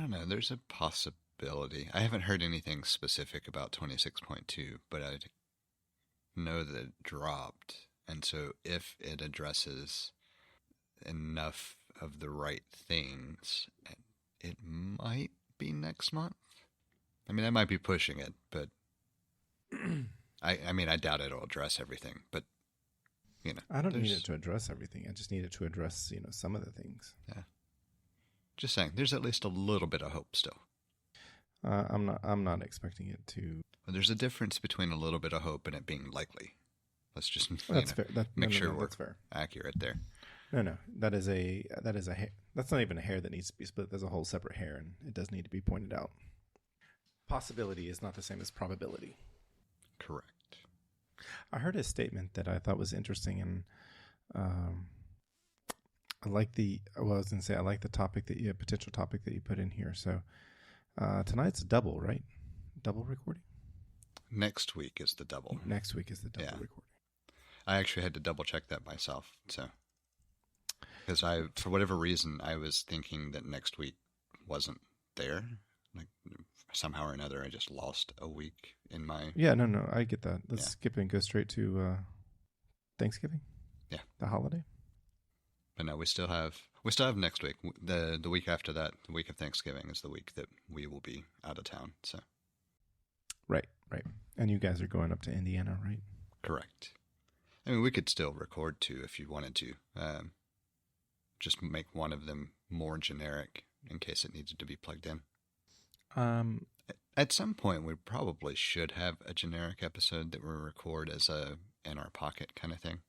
don't know. There's a possibility. I haven't heard anything specific about 26.2, but I know that it dropped. And so if it addresses enough of the right things, it might be next month. I mean, I might be pushing it, but I mean, I doubt it'll address everything, but I don't need it to address everything. I just need it to address, some of the things. Yeah. Just saying, there's at least a little bit of hope still. I'm not expecting it to. But there's a difference between a little bit of hope and it being likely. Let's just that's fair. Make sure we're that's fair. Accurate there. No, that is a hair. That's not even a hair that needs to be split. There's a whole separate hair, and it does need to be pointed out. Possibility is not the same as probability. Correct. I heard a statement that I thought was interesting, and I like the topic potential topic that you put in here. So tonight's a double, right? Double recording? Next week is the double. Next week is the double recording. I actually had to double check that myself. So, because for whatever reason, I was thinking that next week wasn't there. Like somehow or another, I just lost a week in my. Yeah, no, I get that. Let's skip and go straight to Thanksgiving. Yeah, the holiday. But no, we still have next week. The week after that, the week of Thanksgiving, is the week that we will be out of town. So. Right. And you guys are going up to Indiana, right? Correct. I mean, we could still record two if you wanted to. Just make one of them more generic in case it needed to be plugged in. At some point, we probably should have a generic episode that we record as a in our pocket kind of thing.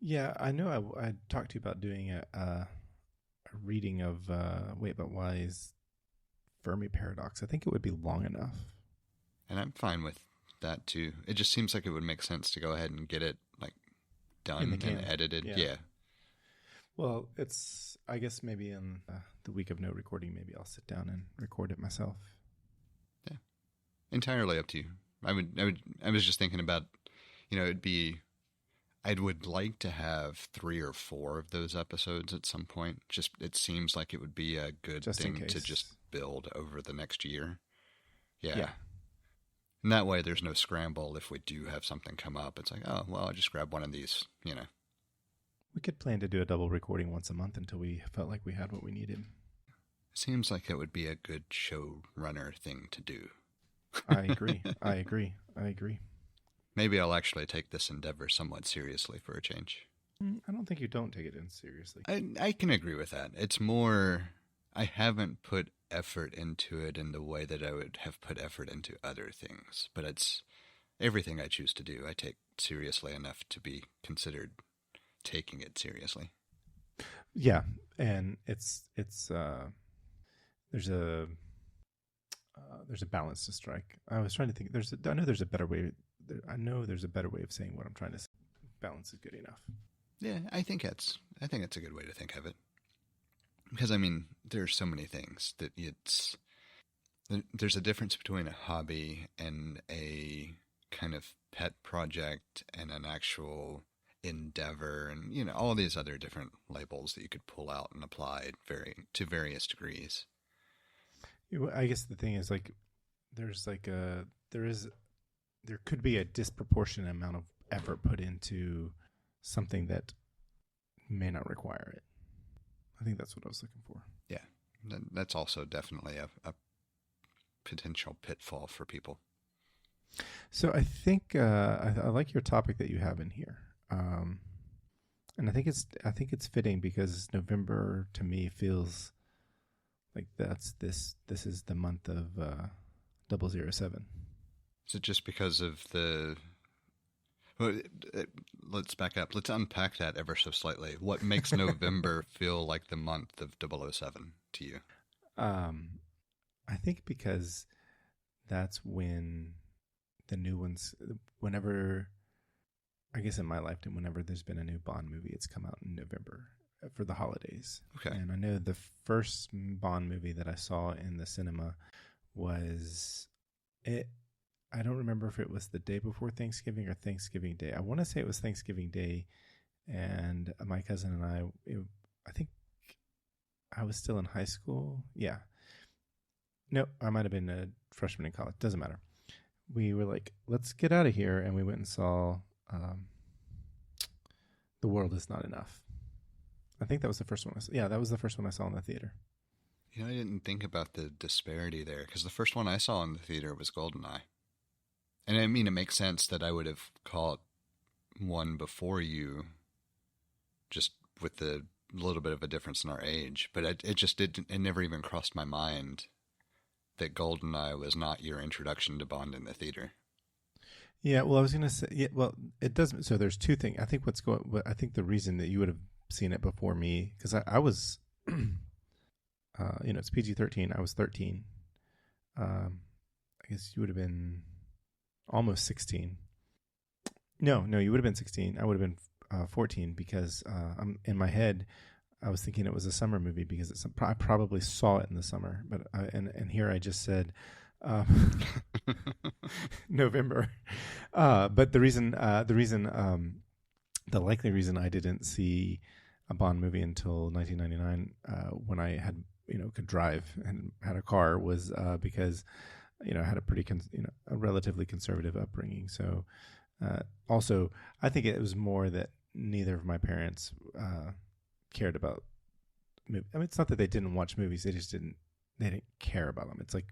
Yeah, I know. I talked to you about doing a reading of Wait But Why's Fermi Paradox. I think it would be long enough. And I'm fine with that too. It just seems like it would make sense to go ahead and get it done and edited. Yeah. Well, I guess maybe in the week of no recording, maybe I'll sit down and record it myself. Yeah. Entirely up to you. I was just thinking about, I would like to have 3 or 4 of those episodes at some point. Just, it seems like it would be a good thing to just build over the next year. Yeah. And that way there's no scramble if we do have something come up. It's like, oh, well, I'll just grab one of these, We could plan to do a double recording once a month until we felt like we had what we needed. Seems like it would be a good showrunner thing to do. I agree. Maybe I'll actually take this endeavor somewhat seriously for a change. I don't think you don't take it in seriously. I can agree with that. It's more, I haven't put effort into it in the way that I would have put effort into other things. But it's everything I choose to do, I take seriously enough to be considered taking it seriously. Yeah, and it's there's a balance to strike. I was trying to think. I know there's a better way of saying what I'm trying to say. Balance is good enough. Yeah, I think it's a good way to think of it. Because there's so many things that there's a difference between a hobby and a kind of pet project and an actual endeavor, and all these other different labels that you could pull out and apply to various degrees. I guess the thing is there could be a disproportionate amount of effort put into something that may not require it. I think that's what I was looking for. Yeah, that's also definitely a potential pitfall for people. So I think I like your topic that you have in here. And I think it's fitting because November to me feels like this is the month of 007. Is it just because of the? Well, let's back up. Let's unpack that ever so slightly. What makes November feel like the month of 007 to you? I think because that's when the new ones. Whenever. I guess in my lifetime, whenever there's been a new Bond movie, it's come out in November for the holidays. Okay. And I know the first Bond movie that I saw in the cinema was it. I don't remember if it was the day before Thanksgiving or Thanksgiving Day. I want to say it was Thanksgiving Day, and my cousin and I think I was still in high school. Yeah. No, I might have been a freshman in college. Doesn't matter. We were like, let's get out of here, and we went and saw The World Is Not Enough. I think that was the first one. Yeah, that was the first one I saw in the theater. I didn't think about the disparity there, because the first one I saw in the theater was Goldeneye. And I mean, it makes sense that I would have caught one before you, just with the little bit of a difference in our age. But it never even crossed my mind that Goldeneye was not your introduction to Bond in the theater. Yeah, well, I was going to say, yeah, well, it doesn't. So there's two things. I think I think the reason that you would have seen it before me, because I was, it's PG-13. I was 13. I guess you would have been almost 16. No, you would have been 16. I would have been 14 because I'm in my head. I was thinking it was a summer movie because I probably saw it in the summer. But and here I just said November. But the likely reason I didn't see a Bond movie until 1999 when I had could drive and had a car was because I had a relatively conservative upbringing. So also I think it was more that neither of my parents cared about movies. I mean, it's not that they didn't watch movies; they didn't care about them. It's like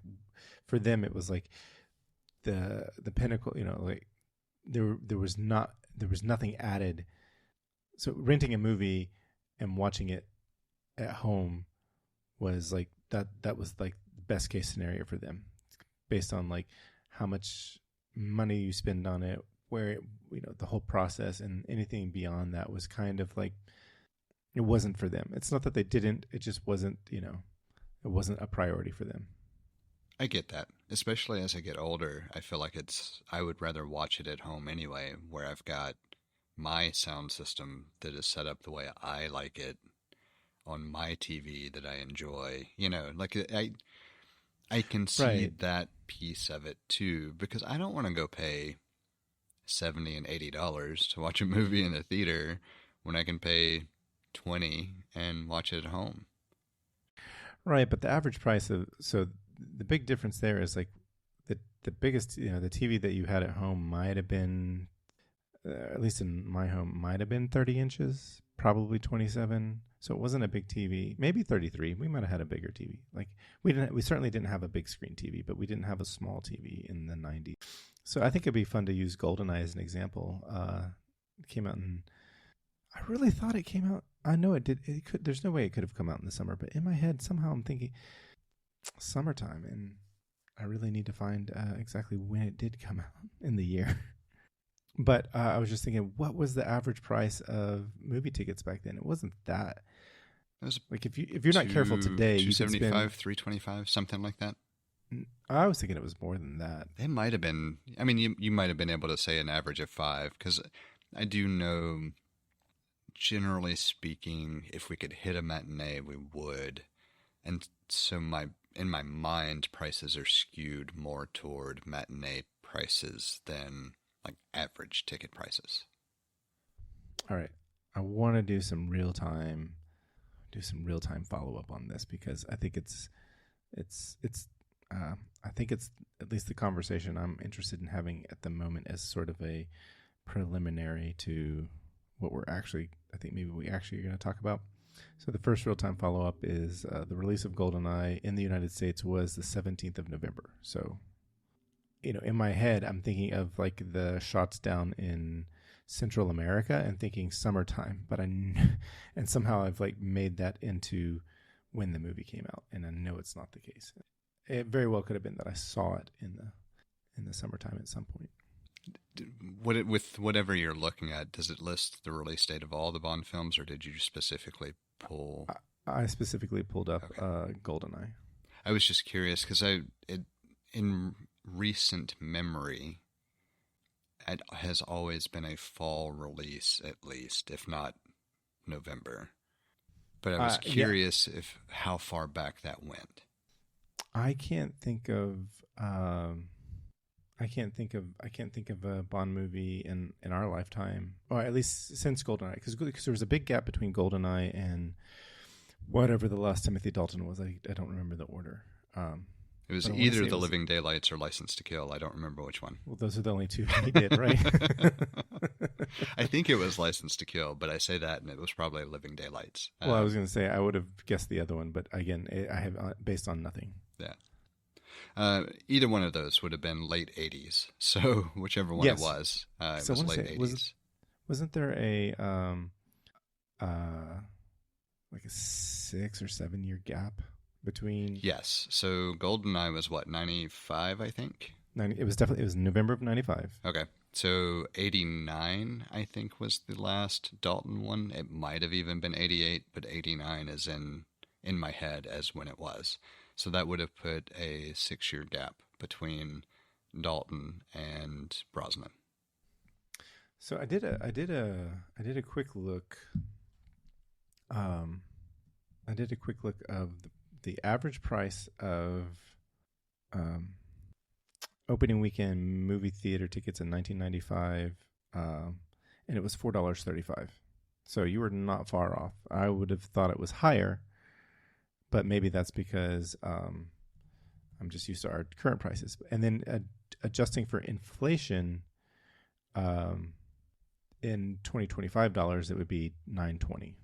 for them, it was like the pinnacle. Like there was nothing added. So renting a movie and watching it at home was like that was like the best case scenario for them, based on like how much money you spend on it, where the whole process, and anything beyond that was kind of like it wasn't for them. It's not that they didn't, it just wasn't, it wasn't a priority for them. I get that. Especially as I get older, I feel like I would rather watch it at home anyway, where I've got my sound system that is set up the way I like it on my TV that I enjoy. Like I concede Right. that piece of it too, because I don't want to go pay $70 and $80 to watch a movie in a theater when I can pay $20 and watch it at home. Right, but the average price the big difference there is like the biggest, the TV that you had at home might have been, at least in my home, might have been 30 inches, probably 27. So it wasn't a big TV, maybe 33. We might have had a bigger TV. Like we certainly didn't have a big screen TV, but we didn't have a small TV in the 90s. So I think it'd be fun to use GoldenEye as an example. It came out I really thought it came out. I know it did. It could. There's no way it could have come out in the summer, but in my head somehow I'm thinking summertime, and I really need to find exactly when it did come out in the year. But I was just thinking, what was the average price of movie tickets back then? It wasn't that. It was like if you're not careful today, you could spend $275, $325, something like that. I was thinking it was more than that. It might have been. I mean, you might have been able to say an average of 5, because I do know, generally speaking, if we could hit a matinee, we would. And so in my mind, prices are skewed more toward matinee prices than like average ticket prices. All right. I want to do some real time follow up on this, because I think I think it's at least the conversation I'm interested in having at the moment as sort of a preliminary to what I think maybe we actually are going to talk about. So the first real-time follow-up is the release of GoldenEye in the United States was the 17th of November. So, in my head, I'm thinking of like the shots down in Central America and thinking summertime, but and somehow I've like made that into when the movie came out, and I know it's not the case. It very well could have been that I saw it in the summertime at some point. With whatever you're looking at, does it list the release date of all the Bond films, or did you specifically pull? I specifically pulled up GoldenEye. I was just curious because in recent memory, it has always been a fall release, at least, if not November. But I was curious if how far back that went. I can't think of a Bond movie in our lifetime, or at least since GoldenEye, because there was a big gap between GoldenEye and whatever the last Timothy Dalton was. I don't remember the order. It was But I want to either say it The was, Living Daylights or License to Kill. I don't remember which one. well, those are the only two he did, right? I think it was License to Kill, but I say that and it was probably Living Daylights. Well, I was going to say I would have guessed the other one, but again, I have based on nothing. Yeah. Either one of those would have been late 80s. So whichever one Yes. it was So I wanna late say, 80s. Wasn't there like a 6 or 7 year gap between? Yes. So GoldenEye was what, 95, I think? 90, it was November of 95. Okay. So 89, I think, was the last Dalton one. It might have even been 88, but 89 is in my head as when it was. So that would have put a 6-year gap between Dalton and Brosnan. So I did a quick look. I did a quick look of the average price of opening weekend movie theater tickets in 1995, and it was $4.35. So you were not far off. I would have thought it was higher, but maybe that's because I'm just used to our current prices. And then adjusting for inflation, in 2025 dollars, it would be $9.20.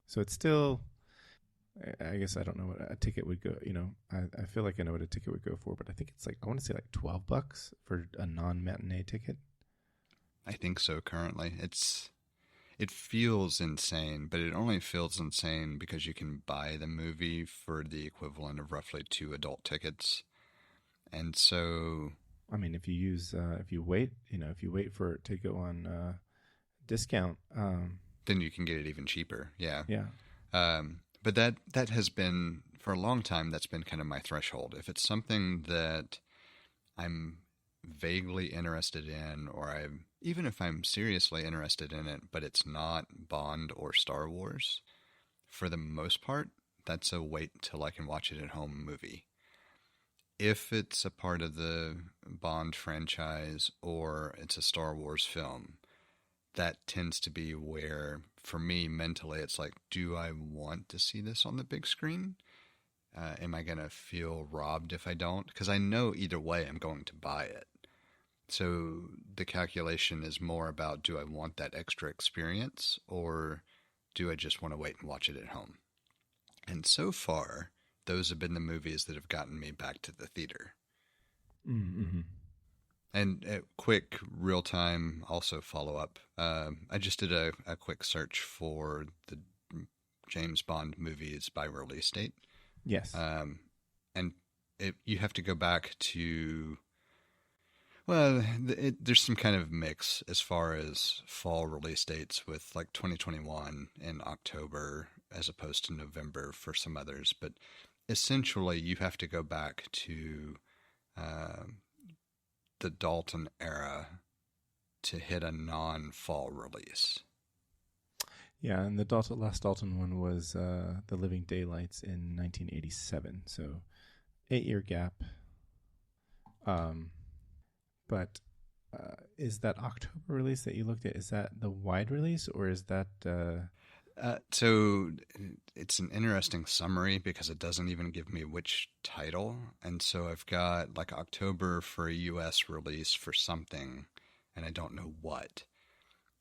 So it's still, I guess I don't know what a ticket would go. I feel like I know what a ticket would go for, but I think it's like, I want to say like $12 for a non-matinee ticket. I think so currently. It feels insane, but it only feels insane because you can buy the movie for the equivalent of roughly 2 adult tickets. And so, I mean, if you wait for it to go on discount, then you can get it even cheaper. Yeah. Yeah. But that has been, for a long time, that's been kind of my threshold. If it's something that I'm vaguely interested in, or even if I'm seriously interested in it, but it's not Bond or Star Wars, for the most part, that's a wait till I can watch it at home movie. If it's a part of the Bond franchise or it's a Star Wars film, that tends to be where, for me, mentally, it's like, do I want to see this on the big screen? Am I going to feel robbed if I don't? Because I know either way I'm going to buy it. So the calculation is more about, do I want that extra experience, or do I just want to wait and watch it at home? And so far, those have been the movies that have gotten me back to the theater. Mm-hmm. And a quick real-time also follow-up. I just did a quick search for the James Bond movies by release date. Yes. And you have to go back to... Well, there's some kind of mix as far as fall release dates with like 2021 in October as opposed to November for some others. But essentially, you have to go back to the Dalton era to hit a non-fall release. Yeah, and the last Dalton one was The Living Daylights in 1987. So 8-year gap. But is that October release that you looked at, is that the wide release, or is that... So it's an interesting summary because it doesn't even give me which title. And so I've got like October for a U.S. release for something, and I don't know what.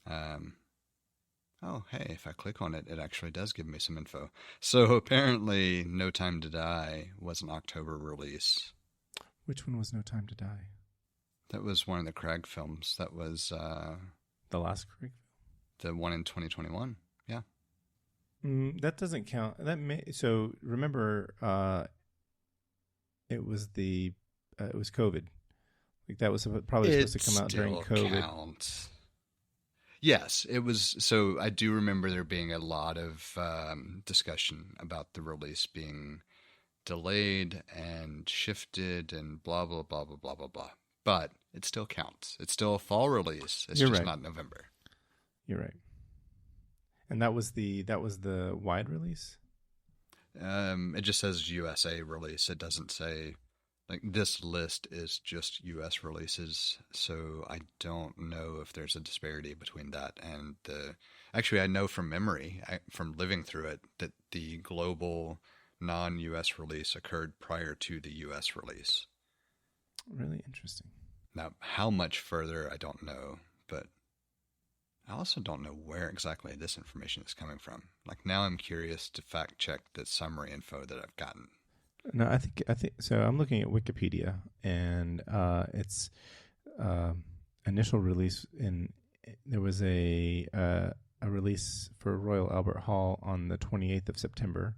Oh, hey, if I click on it, it actually does give me some info. So apparently No Time to Die was an October release. Which one was No Time to Die? That was one of the Craig films. That was... the last Craig? The one in 2021, yeah. That doesn't count. So remember, it was COVID. Like that was probably supposed to come out during COVID. Counts. Yes, it was. So I do remember there being a lot of discussion about the release being delayed and shifted and blah blah blah blah blah blah blah. But it still counts. It's still a fall release. It's just not November. You're right. And that was the wide release? It just says USA release. It doesn't say, like, this list is just US releases. So I don't know if there's a disparity between that and actually I know from memory, from living through it, that the global non-US release occurred prior to the US release. Really interesting. Now, how much further, I don't know, but I also don't know where exactly this information is coming from. Like, now I'm curious to fact check the summary info that I've gotten. No, I think so. I'm looking at Wikipedia, and its initial release there was a release for Royal Albert Hall on the 28th of September,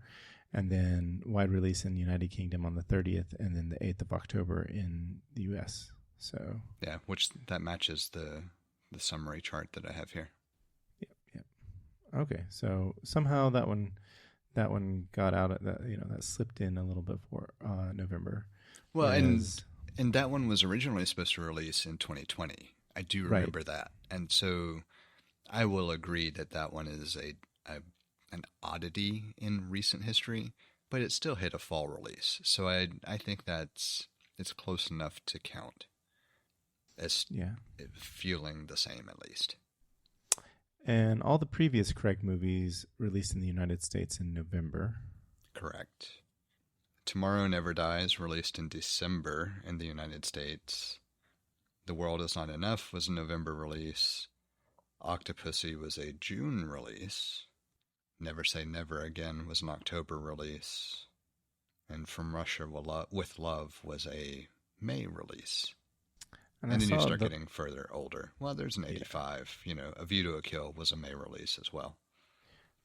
and then wide release in the United Kingdom on the 30th, and then the 8th of October in the U.S. So yeah, which that matches the summary chart that I have here. Yep. Okay, so somehow that one got out at that, that slipped in a little bit for November. Well, and that one was originally supposed to release in 2020. I do remember that, and so I will agree that one is an oddity in recent history, but it still hit a fall release. So I think it's close enough to count as feeling the same, at least. And all the previous Craig movies released in the United States in November. Correct. Tomorrow Never Dies released in December in the United States. The World Is Not Enough was a November release. Octopussy was a June release. Never Say Never Again was an October release. And From Russia with Love was a May release. And then you start getting further older. Well, there's an 85. A View to a Kill was a May release as well.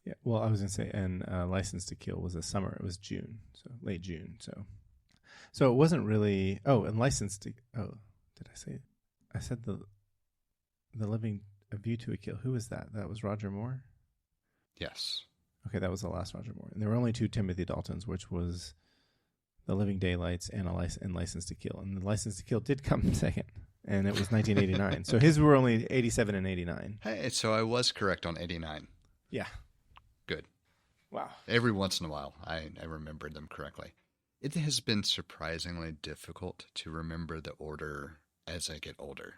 Yeah, well, I was going to say, and License to Kill was a summer. It was June, so late June. So it wasn't really. Oh, and License to. Oh, did I say it? I said the Living A View to a Kill. Who was that? That was Roger Moore? Yes. Okay, that was the last Roger Moore. And there were only 2 Timothy Daltons, which was The Living Daylights and License to Kill. And the License to Kill did come second, and it was 1989. So his were only 87 and 89. Hey, so I was correct on 89. Yeah. Good. Wow. Every once in a while, I remembered them correctly. It has been surprisingly difficult to remember the order as I get older.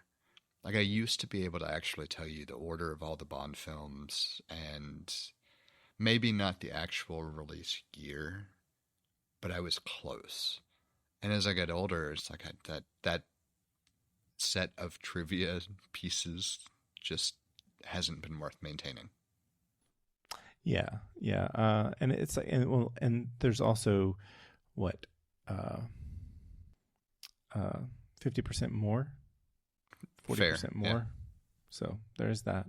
Like, I used to be able to actually tell you the order of all the Bond films, and maybe not the actual release year, but I was close. And as I get older, it's like that set of trivia pieces just hasn't been worth maintaining. Yeah. And it's like, and there's also what, 50% more, 40% more. Yeah. So there's that.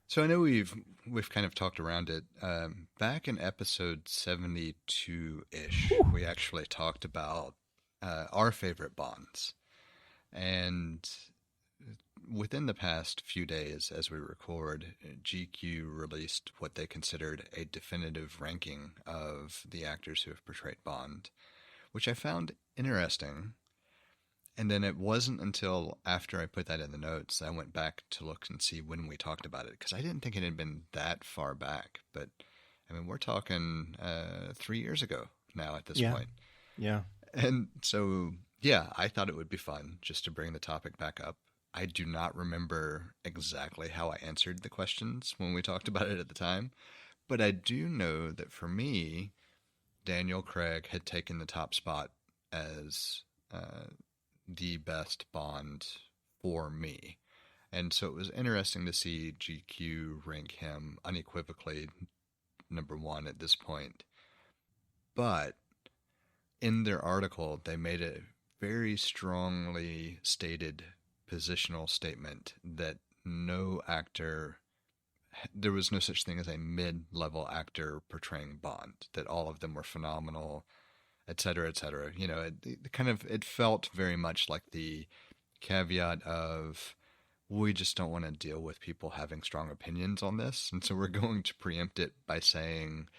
So I know we've kind of talked around it. Back in episode 72-ish, we actually talked about our favorite Bonds. And within the past few days, as we record, GQ released what they considered a definitive ranking of the actors who have portrayed Bond, which I found interesting. And then it wasn't until after I put that in the notes that I went back to look and see when we talked about it, because I didn't think it had been that far back. But, I mean, we're talking 3 years ago now at this point. Yeah. And so, yeah, I thought it would be fun just to bring the topic back up. I do not remember exactly how I answered the questions when we talked about it at the time, but I do know that for me, Daniel Craig had taken the top spot as the best Bond for me. And so it was interesting to see GQ rank him unequivocally number 1 at this point. But in their article, they made a very strongly stated positional statement that there was no such thing as a mid-level actor portraying Bond, that all of them were phenomenal, et cetera, et cetera. It felt very much like the caveat of, we just don't want to deal with people having strong opinions on this, and so we're going to preempt it by saying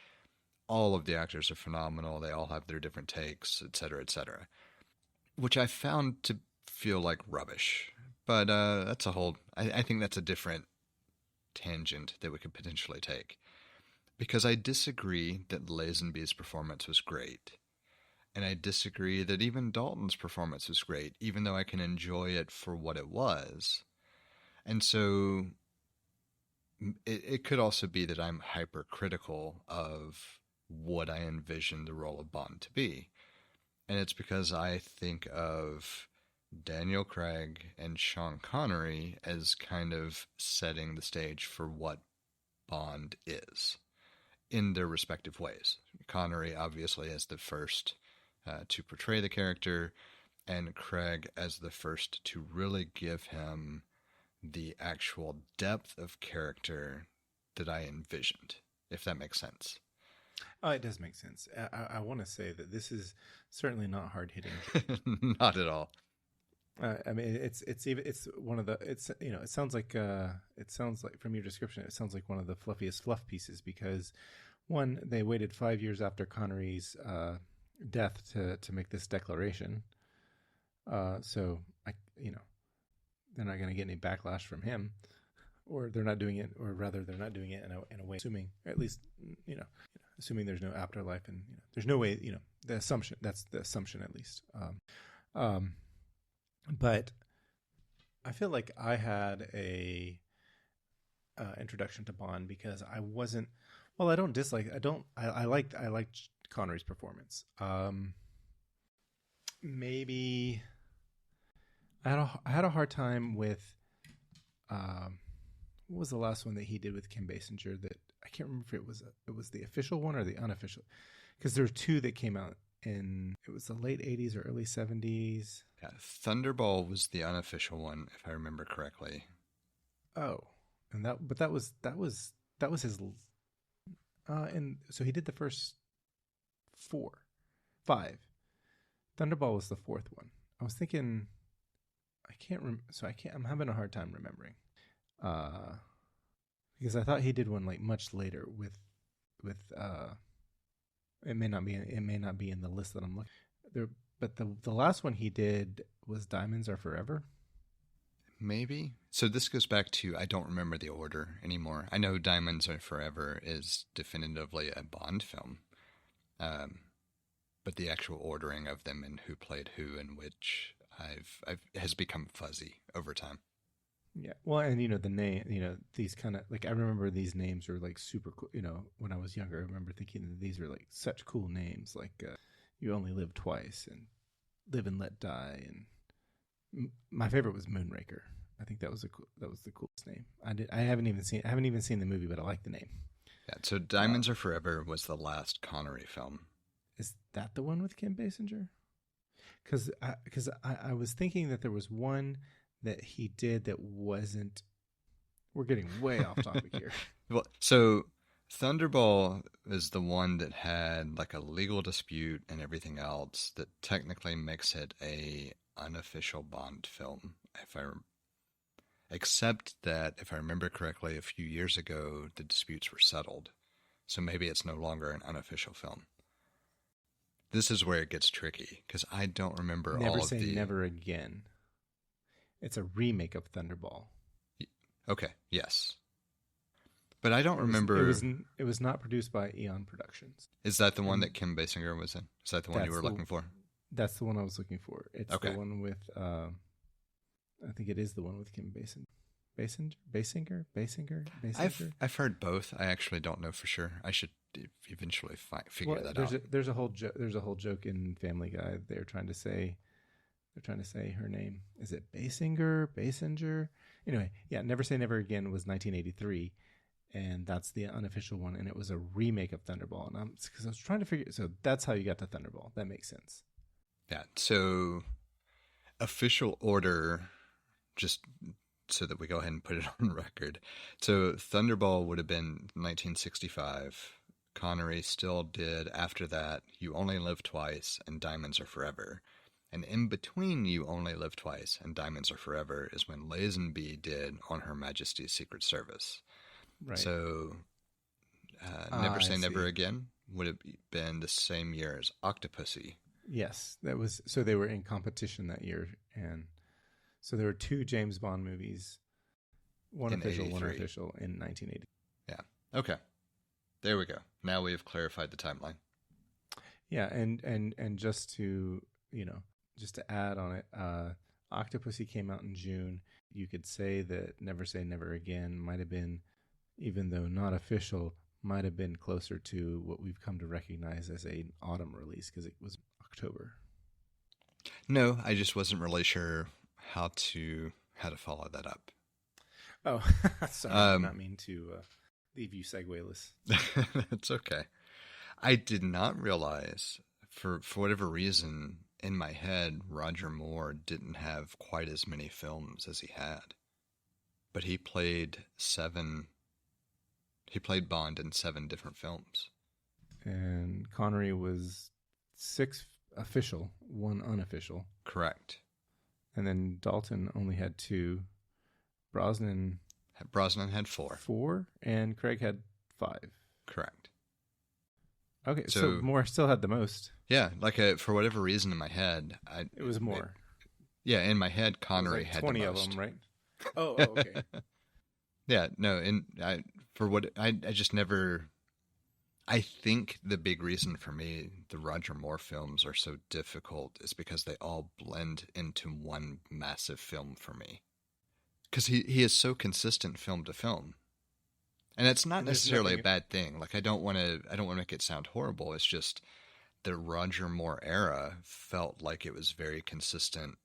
all of the actors are phenomenal, they all have their different takes, et cetera, which I found to feel like rubbish. But that's a whole, I think that's a different tangent that we could potentially take. Because I disagree that Lazenby's performance was great. And I disagree that even Dalton's performance was great, even though I can enjoy it for what it was. And so it could also be that I'm hypercritical of what I envisioned the role of Bond to be. And it's because I think of Daniel Craig and Sean Connery as kind of setting the stage for what Bond is in their respective ways. Connery, obviously, as the first to portray the character, and Craig as the first to really give him the actual depth of character that I envisioned, if that makes sense. Oh, it does make sense. I want to say that this is certainly not hard hitting. Not at all. I mean, it's one of the it sounds like from your description, it sounds like one of the fluffiest fluff pieces, because one, they waited 5 years after Connery's death to make this declaration. So they're not going to get any backlash from him, or they're not doing it, or rather they're not doing it in a way, assuming, or at least assuming there's no afterlife, and there's no way, that's the assumption at least. But I feel like I had a introduction to Bond because I wasn't. Well, I don't dislike. I liked Connery's performance. Maybe I had a hard time with. What was the last one that he did with Kim Basinger? That I can't remember if it was the official one or the unofficial, because there were two that came out in, it was the late 80s or early 70s. Yeah, Thunderball was the unofficial one, if I remember correctly. Oh, and that was his. And so he did the first 5. Thunderball was the fourth one. I was thinking, I'm having a hard time remembering. Because I thought he did one like much later with it may not be in the list that I'm looking there, but the last one he did was Diamonds Are Forever. Maybe. So this goes back to, I don't remember the order anymore. I know Diamonds Are Forever is definitively a Bond film, but the actual ordering of them and who played who and which has become fuzzy over time. Yeah, well, and the name, these kind of, like, I remember these names are like super cool. When I was younger, I remember thinking that these are like such cool names, like You Only Live Twice and Live and Let Die, and my favorite was Moonraker. I think that was the coolest name. I haven't even seen the movie, but I like the name. Yeah, so Diamonds Are Forever was the last Connery film. Is that the one with Kim Basinger? Because I was thinking that there was one that he did that wasn't. We're getting way off topic here. Well, so Thunderball is the one that had like a legal dispute and everything else that technically makes it a unofficial Bond film. Except that, if I remember correctly, a few years ago the disputes were settled, so maybe it's no longer an unofficial film. This is where it gets tricky because I don't remember all of the. Never Say Never Again. It's a remake of Thunderball. Okay, yes. But I don't remember. It was not produced by Eon Productions. Is that the one that Kim Basinger was in? Is that the one you were looking for? That's the one I was looking for. It's okay. The one with, I think it is the one with Kim Basinger. I've heard both. I actually don't know for sure. I should eventually figure that out. There's a whole joke in Family Guy. They're trying to say her name. Is it Basinger? Anyway, yeah, Never Say Never Again was 1983, and that's the unofficial one, and it was a remake of Thunderball. And because I was trying to figure, so that's how you got to Thunderball. That makes sense. Yeah. So official order, just so that we go ahead and put it on record. So Thunderball would have been 1965. Connery still did after that You Only Live Twice and Diamonds Are Forever. And in between You Only Live Twice and Diamonds Are Forever is when Lazenby did On Her Majesty's Secret Service. Right. So Never Say Never Again would have been the same year as Octopussy. Yes, that was, so they were in competition that year, and so there were 2 James Bond movies, one official, 83. one unofficial, in 1980. Yeah. Okay. There we go. Now we have clarified the timeline. Yeah, and just to just to add on it, Octopussy came out in June. You could say that Never Say Never Again might have been, even though not official, might have been closer to what we've come to recognize as an autumn release because it was October. No, I just wasn't really sure how to follow that up. Oh, sorry, I did not mean to leave you segue-less. That's okay. I did not realize, for whatever reason, in my head, Roger Moore didn't have quite as many films as he had. But he played Bond in 7 different films. And Connery was 6 official, 1 unofficial. Correct. And then Dalton only had 2. Brosnan had 4. 4, and Craig had 5. Correct. Okay, so Moore still had the most. Yeah, for whatever reason in my head, it was Moore. In my head, Connery had 20 the of most. them, right? Oh, okay. Yeah, no, I just never. I think the big reason for me the Roger Moore films are so difficult is because they all blend into one massive film for me. Because he is so consistent film to film, and it's not necessarily a bad thing. Like I don't want to make it sound horrible. It's just the Roger Moore era felt like it was very consistent,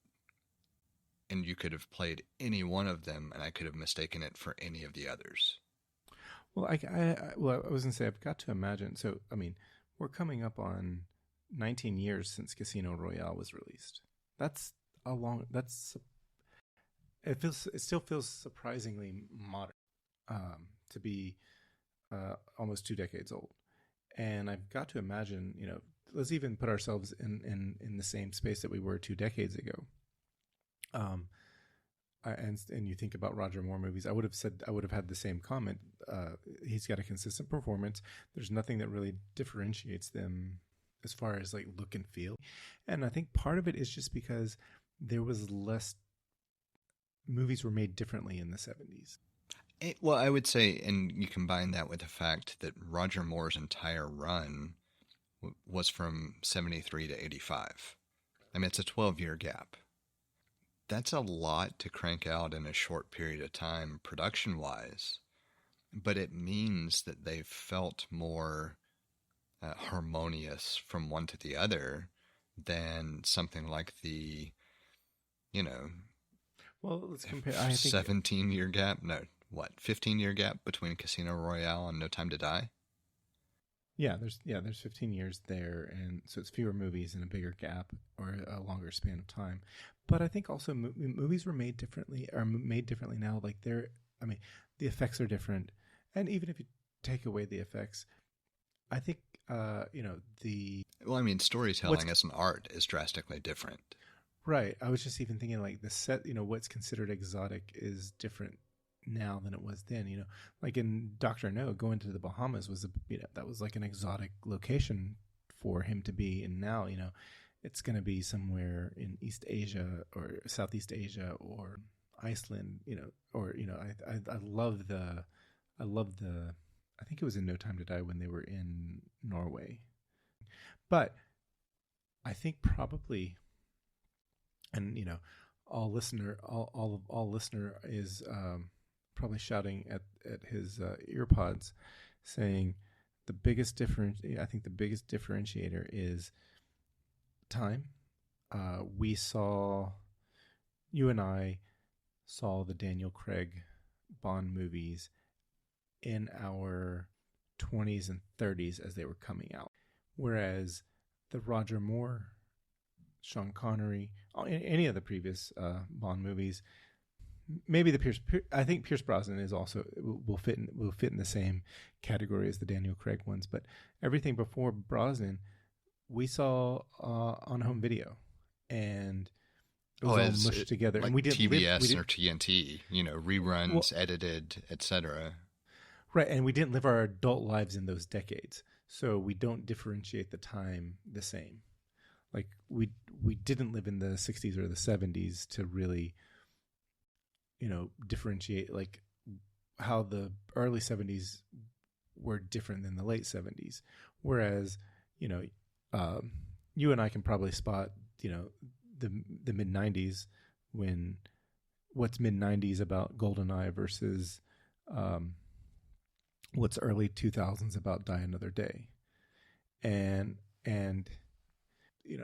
and you could have played any one of them, and I could have mistaken it for any of the others. Well, I was going to say, I've got to imagine. So, I mean, we're coming up on 19 years since Casino Royale was released. It still feels surprisingly modern to be almost 2 decades old. And I've got to imagine, let's even put ourselves in the same space that we were 2 decades ago. And you think about Roger Moore movies, I would have had the same comment. He's got a consistent performance. There's nothing that really differentiates them as far as like look and feel. And I think part of it is just because there was less movies were made differently in the 70s. Well, I would say, and you combine that with the fact that Roger Moore's entire run was from 73 to 85. I mean, it's a 12-year gap. That's a lot to crank out in a short period of time production-wise, but it means that they've felt more harmonious from one to the other than something like the, well, let's compare. 17-year gap? No, 15-year gap between Casino Royale and No Time to Die? Yeah, there's 15 years there, and so it's fewer movies and a bigger gap or a longer span of time. But I think also movies were made differently now. Like the effects are different, and even if you take away the effects, I think storytelling as an art is drastically different. Right. I was just even thinking like the set. What's considered exotic is different now than it was then. Like in Dr. No, going to the Bahamas was that was like an exotic location for him to be, and now it's going to be somewhere in East Asia or Southeast Asia or Iceland, I love the I think it was in No Time to Die when they were in Norway. But I think probably, and all listener is probably shouting at his earpods saying the biggest differentiator is time. You and I saw the Daniel Craig Bond movies in our 20s and 30s as they were coming out, whereas the Roger Moore, Sean Connery, any of the previous Bond movies, maybe I think Pierce Brosnan is also will fit in the same category as the Daniel Craig ones, but everything before Brosnan we saw on home video, and it was all mushed together. Like and we didn't TBS or TNT, reruns, edited, etc. Right, and we didn't live our adult lives in those decades, so we don't differentiate the time the same. Like we didn't live in the 60s or the 70s to really, differentiate like how the early 70s were different than the late 70s. Whereas, you and I can probably spot, the mid 90s when what's mid 90s about GoldenEye versus what's early 2000s about Die Another Day, and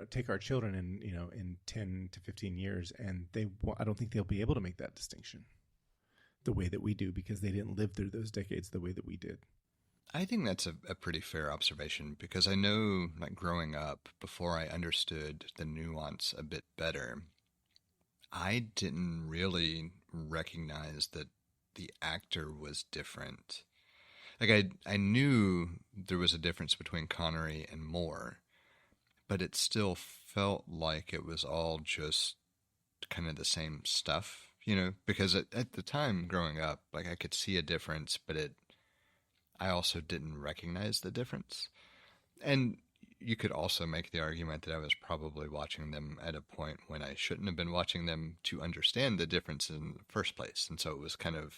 take our children in 10 to 15 years, and I don't think they'll be able to make that distinction the way that we do, because they didn't live through those decades the way that we did. I think that's a pretty fair observation, because I know, like, growing up, before I understood the nuance a bit better, I didn't really recognize that the actor was different. Like, I knew there was a difference between Connery and Moore, but it still felt like it was all just kind of the same stuff, because at the time growing up, like, I could see a difference, but I also didn't recognize the difference. And you could also make the argument that I was probably watching them at a point when I shouldn't have been watching them to understand the difference in the first place. And so it was kind of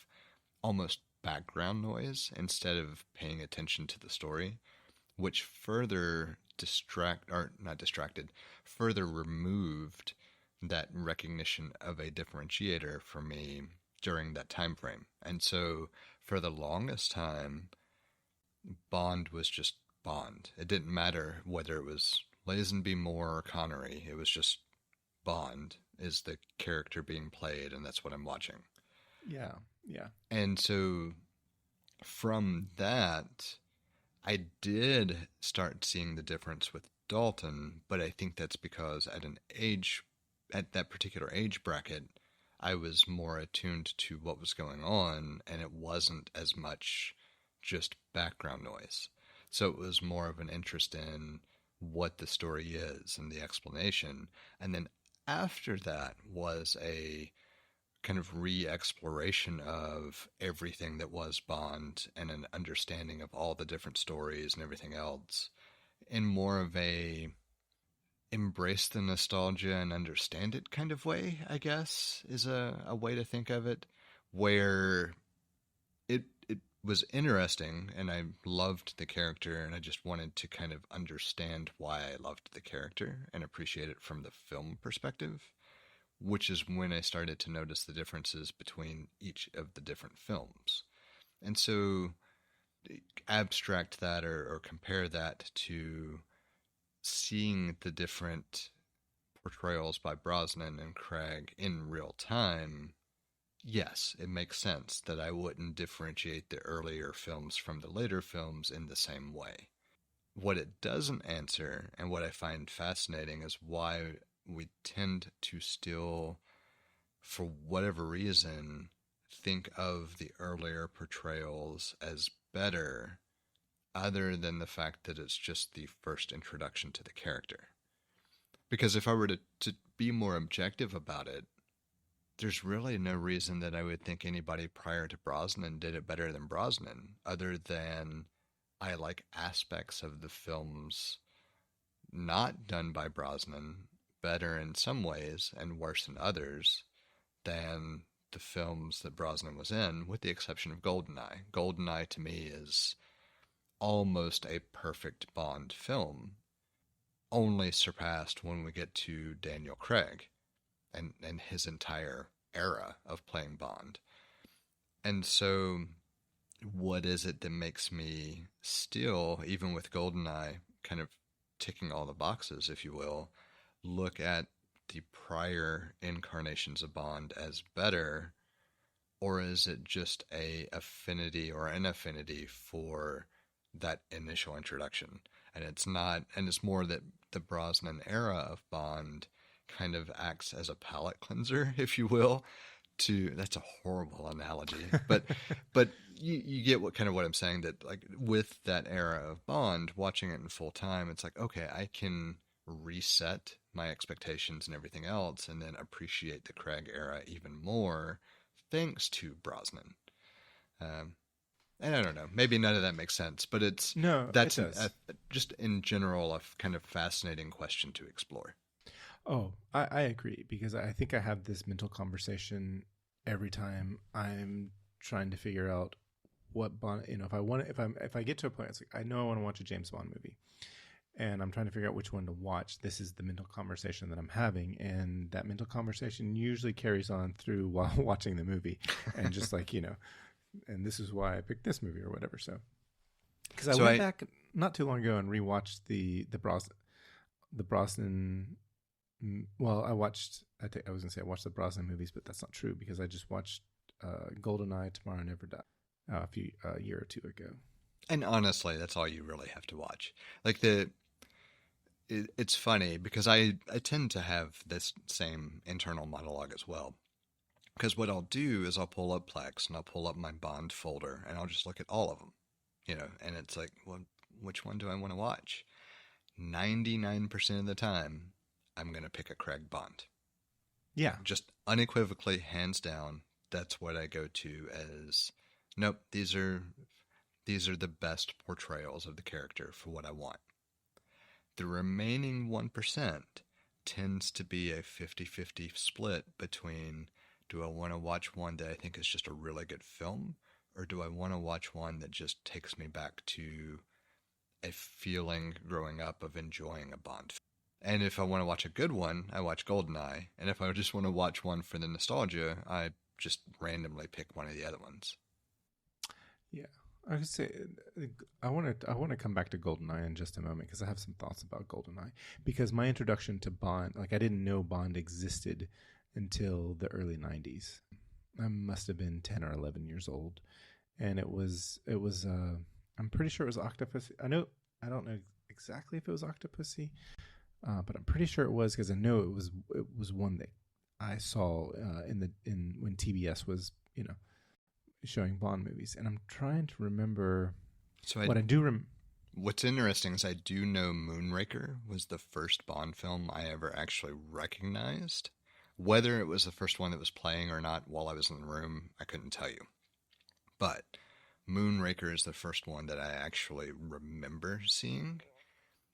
almost background noise instead of paying attention to the story, which further further removed that recognition of a differentiator for me during that time frame. And so for the longest time, Bond was just Bond. It didn't matter whether it was Lazenby, Moore, or Connery. It was just Bond is the character being played, and that's what I'm watching. Yeah, yeah. And so from that, I did start seeing the difference with Dalton, but I think that's because at that particular age bracket, I was more attuned to what was going on, and it wasn't as much just background noise. So it was more of an interest in what the story is and the explanation. And then after that was a kind of re-exploration of everything that was Bond and an understanding of all the different stories and everything else in more of a embrace the nostalgia and understand it kind of way, I guess, is a way to think of it, where it was interesting and I loved the character, and I just wanted to kind of understand why I loved the character and appreciate it from the film perspective, which is when I started to notice the differences between each of the different films. And so abstract that or compare that to seeing the different portrayals by Brosnan and Craig in real time. Yes, it makes sense that I wouldn't differentiate the earlier films from the later films in the same way. What it doesn't answer, and what I find fascinating, is why we tend to still, for whatever reason, think of the earlier portrayals as better, other than the fact that it's just the first introduction to the character. Because if I were to be more objective about it, there's really no reason that I would think anybody prior to Brosnan did it better than Brosnan, other than I like aspects of the films not done by Brosnan better in some ways and worse in others than the films that Brosnan was in, with the exception of GoldenEye. GoldenEye to me is almost a perfect Bond film, only surpassed when we get to Daniel Craig and his entire era of playing Bond. And so what is it that makes me still, even with GoldenEye kind of ticking all the boxes, if you will, look at the prior incarnations of Bond as better? Or is it just a affinity or an affinity for that initial introduction? And it's not, and it's more that the Brosnan era of Bond kind of acts as a palate cleanser, if you will, that's a horrible analogy, but you get what I'm saying, that like with that era of Bond, watching it in full time, it's like, okay, I can reset my expectations and everything else, and then appreciate the Craig era even more thanks to Brosnan. And I don't know, maybe none of that makes sense, but it does. Just in general, a kind of fascinating question to explore. Oh, I agree, because I think I have this mental conversation every time I'm trying to figure out what Bond, if I get to a point, it's like, I know I want to watch a James Bond movie and I'm trying to figure out which one to watch. This is the mental conversation that I'm having, and that mental conversation usually carries on through while watching the movie, and just like, and this is why I picked this movie or whatever. So, because I So went back not too long ago and rewatched the Brosnan. Well, I watched the Brosnan movies, but that's not true because I just watched GoldenEye, Tomorrow Never Die a year or two ago. And honestly, that's all you really have to watch. Like it's funny because I tend to have this same internal monologue as well. Because what I'll do is I'll pull up Plex and I'll pull up my Bond folder and I'll just look at all of them, and it's like, well, which one do I want to watch? 99% of the time, I'm going to pick a Craig Bond. Yeah. Just unequivocally, hands down, that's what I go to as, nope, these are the best portrayals of the character for what I want. The remaining 1% tends to be a 50-50 split between, do I want to watch one that I think is just a really good film, or do I want to watch one that just takes me back to a feeling growing up of enjoying a Bond film? And if I want to watch a good one, I watch GoldenEye. And if I just want to watch one for the nostalgia, I just randomly pick one of the other ones. Yeah. I would say I want to come back to GoldenEye in just a moment because I have some thoughts about GoldenEye. Because my introduction to Bond, like I didn't know Bond existed until the early 90s. I must have been 10 or 11 years old. And it was I'm pretty sure it was Octopussy. I don't know exactly if it was Octopussy, but I'm pretty sure it was because I know it was one that I saw when TBS was showing Bond movies, and I'm trying to remember. What's interesting is I do know Moonraker was the first Bond film I ever actually recognized. Whether it was the first one that was playing or not while I was in the room, I couldn't tell you. But Moonraker is the first one that I actually remember seeing.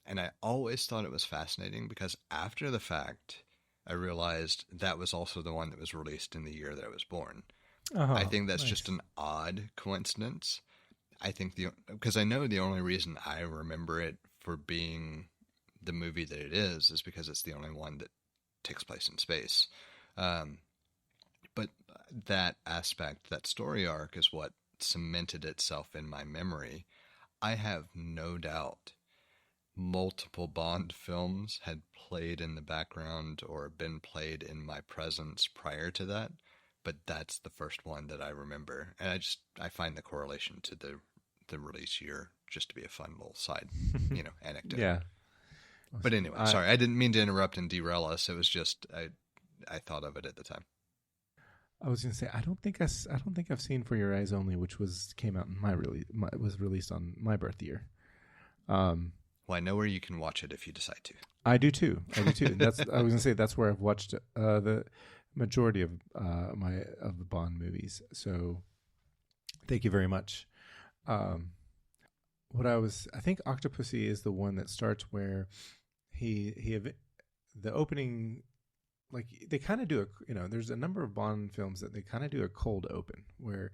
And I always thought it was fascinating because after the fact, I realized that was also the one that was released in the year that I was born. I think that's nice. just an odd coincidence. I think because I know the only reason I remember it for being the movie that it is because it's the only one that takes place in space. But that aspect, that story arc is what cemented itself in my memory. I have no doubt multiple Bond films had played in the background or been played in my presence prior to that, but that's the first one that I remember. And I find the correlation to the release year just to be a fun little side, anecdote. Yeah. But anyway, sorry, I didn't mean to interrupt and derail us. It was just I thought of it at the time. I was going to say I don't think I've seen For Your Eyes Only, which came out in was released on my birth year. Well, I know where you can watch it if you decide to. I do too. I was going to say that's where I've watched the majority of the Bond movies. So, thank you very much. I think Octopussy is the one that starts where the opening, like they kind of do there's a number of Bond films that they kind of do a cold open where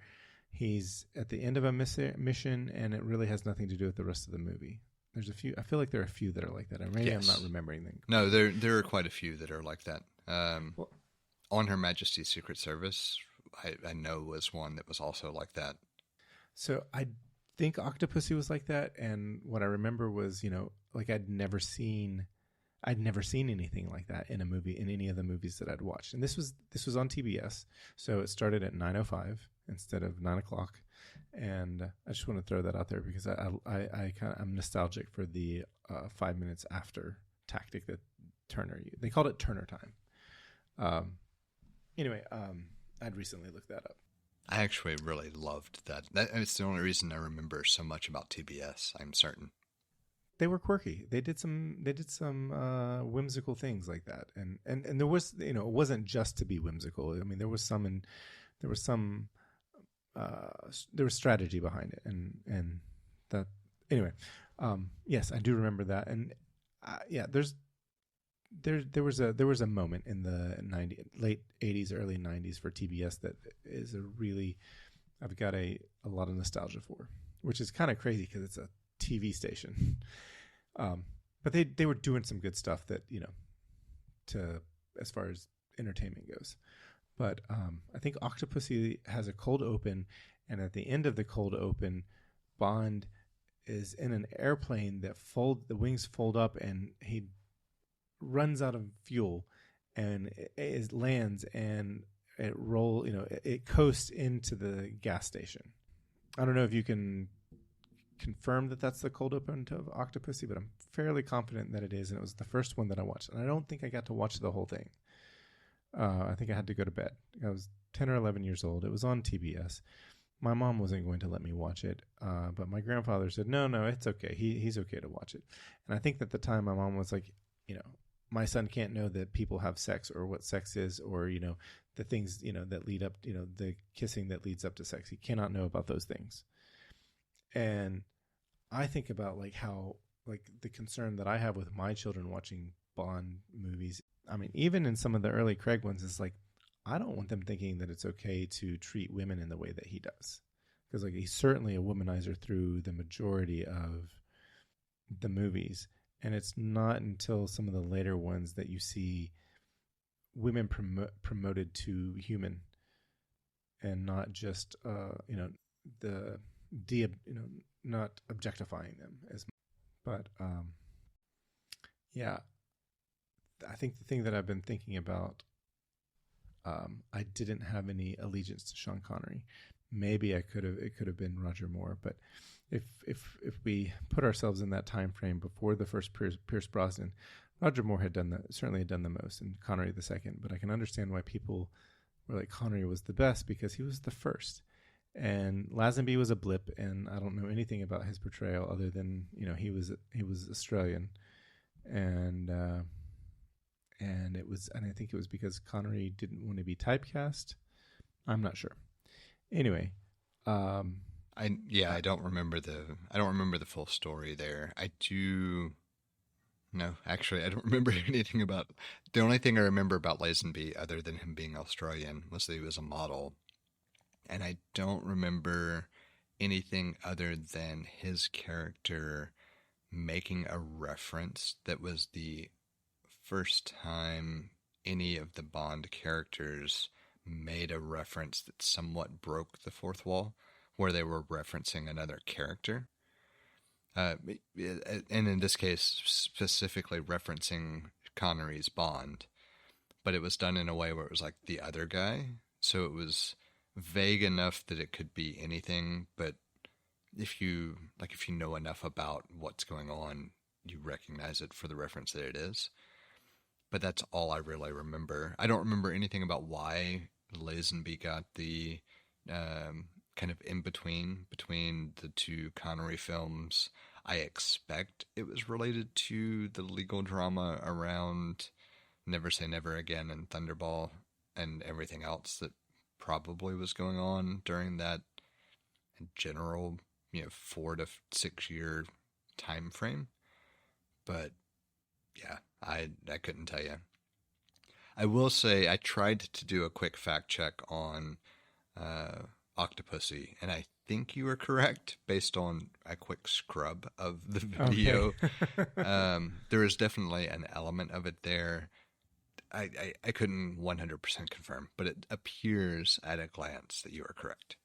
he's at the end of a mission and it really has nothing to do with the rest of the movie. There's a few. I feel like there are a few that are like that. Maybe yes. I'm not remembering them. No, there are quite a few that are like that. On Her Majesty's Secret Service, I know was one that was also like that. So I think Octopussy was like that, and what I remember was, like I'd never seen anything like that in a movie, in any of the movies that I'd watched. And this was on TBS, so it started at 9:05 instead of 9:00. And I just want to throw that out there because I'm nostalgic for the 5 minutes after tactic that Turner used. They called it Turner time. Anyway, I'd recently looked that up. I actually really loved that. It's the only reason I remember so much about TBS. I'm certain they were quirky. They did some whimsical things like that, and there was it wasn't just to be whimsical. I mean, there was strategy behind it, and that anyway. Yes, I do remember that, and there was a moment in the late 80s, early 90s for TBS that is I've got a lot of nostalgia for, which is kind of crazy because it's a TV station. But they were doing some good stuff that, as far as entertainment goes. But I think Octopussy has a cold open, and at the end of the cold open, Bond is in an airplane that the wings fold up, and he runs out of fuel, and it lands, and it coasts into the gas station. I don't know if you can confirm that that's the cold open of Octopussy, but I'm fairly confident that it is, and it was the first one that I watched, and I don't think I got to watch the whole thing. I think I had to go to bed. I was 10 or 11 years old. It was on TBS. My mom wasn't going to let me watch it, but my grandfather said, no, it's okay. He's okay to watch it. And I think at the time my mom was like, my son can't know that people have sex or what sex is, or, the things, that lead up, the kissing that leads up to sex. He cannot know about those things. And I think about how the concern that I have with my children watching Bond movies. I mean, even in some of the early Craig ones, it's like, I don't want them thinking that it's okay to treat women in the way that he does. Because he's certainly a womanizer through the majority of the movies. And it's not until some of the later ones that you see women promoted to human, and not just, not objectifying them as much. But, yeah, I think the thing that I've been thinking about, I didn't have any allegiance to Sean Connery. Maybe it could have been Roger Moore, but if we put ourselves in that time frame before the first Pierce Brosnan, Roger Moore certainly had done the most, and Connery the second. But I can understand why people were like, Connery was the best because he was the first, and Lazenby was a blip, and I don't know anything about his portrayal other than he was Australian, and I think it was because Connery didn't want to be typecast. I'm not sure. Anyway, I don't remember the full story there. No, actually, I don't remember anything about. The only thing I remember about Lazenby, other than him being Australian, was that he was a model, and I don't remember anything other than his character making a reference that was the first time any of the Bond characters made a reference that somewhat broke the fourth wall, where they were referencing another character. And in this case, specifically referencing Connery's Bond, but it was done in a way where it was like the other guy. So it was vague enough that it could be anything, but if you know enough about what's going on, you recognize it for the reference that it is. But that's all I really remember. I don't remember anything about why Lazenby got the kind of in between the two Connery films. I expect it was related to the legal drama around Never Say Never Again and Thunderball and everything else that probably was going on during that general 4 to 6 year time frame. But yeah, I couldn't tell you. I will say I tried to do a quick fact check on Octopussy, and I think you were correct based on a quick scrub of the video. Okay. There is definitely an element of it there. I couldn't 100% confirm, but it appears at a glance that you are correct.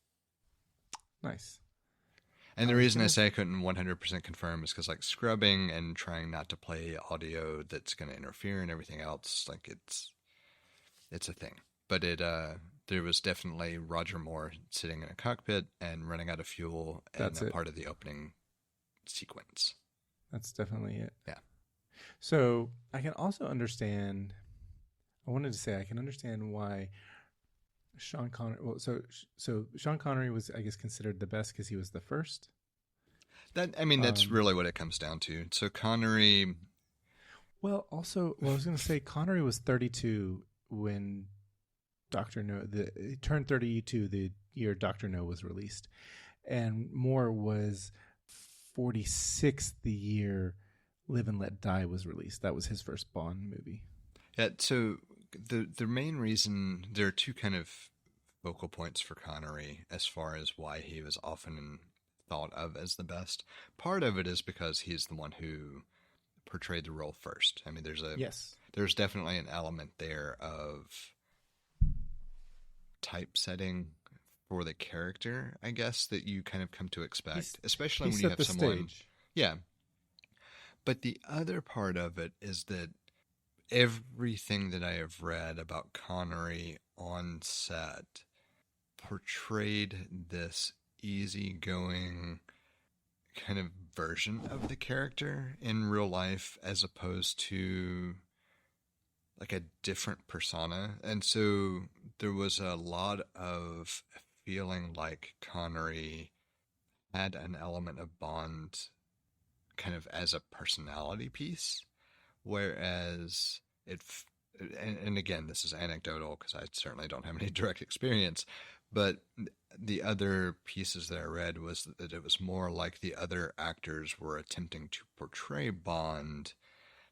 Nice. And the reason I say I couldn't 100% confirm is because scrubbing and trying not to play audio that's going to interfere and everything else, it's a thing. But there was definitely Roger Moore sitting in a cockpit and running out of fuel, and that's part of the opening sequence. That's definitely it. Yeah. So I can also understand. I wanted to say I can understand why Sean Connery. Well, so Sean Connery was, I guess, considered the best because he was the first. That's really what it comes down to. So Connery. Well, I was going to say Connery was 32 when Dr. No. He turned 32 the year Dr. No was released, and Moore was 46 the year Live and Let Die was released. That was his first Bond movie. Yeah. So the main reason, there are two kind of focal points for Connery as far as why he was often thought of as the best. Part of it is because he's the one who portrayed the role first. There's definitely an element there of typesetting for the character, I guess, that you kind of come to expect, especially he when you set have the someone. stage. Yeah. But the other part of it is that everything that I have read about Connery on set portrayed this easygoing kind of version of the character in real life as opposed to like a different persona. And so there was a lot of feeling like Connery had an element of Bond kind of as a personality piece, whereas and again, this is anecdotal because I certainly don't have any direct experience, but the other pieces that I read was that it was more like the other actors were attempting to portray Bond,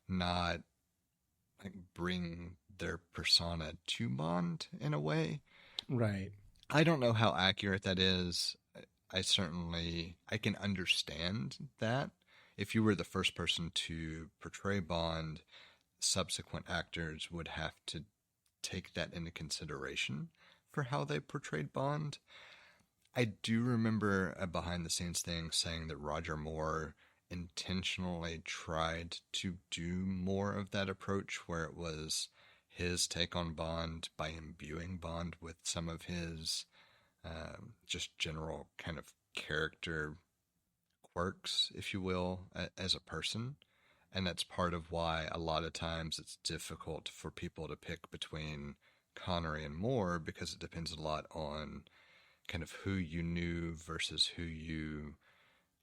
not like bring their persona to Bond in a way. Right. I don't know how accurate that is. I can understand that. If you were the first person to portray Bond, subsequent actors would have to take that into consideration for how they portrayed Bond. I do remember a behind the scenes thing saying that Roger Moore intentionally tried to do more of that approach where it was his take on Bond by imbuing Bond with some of his just general kind of character quirks, if you will, as a person. And that's part of why a lot of times it's difficult for people to pick between Connery and Moore because it depends a lot on kind of who you knew versus who you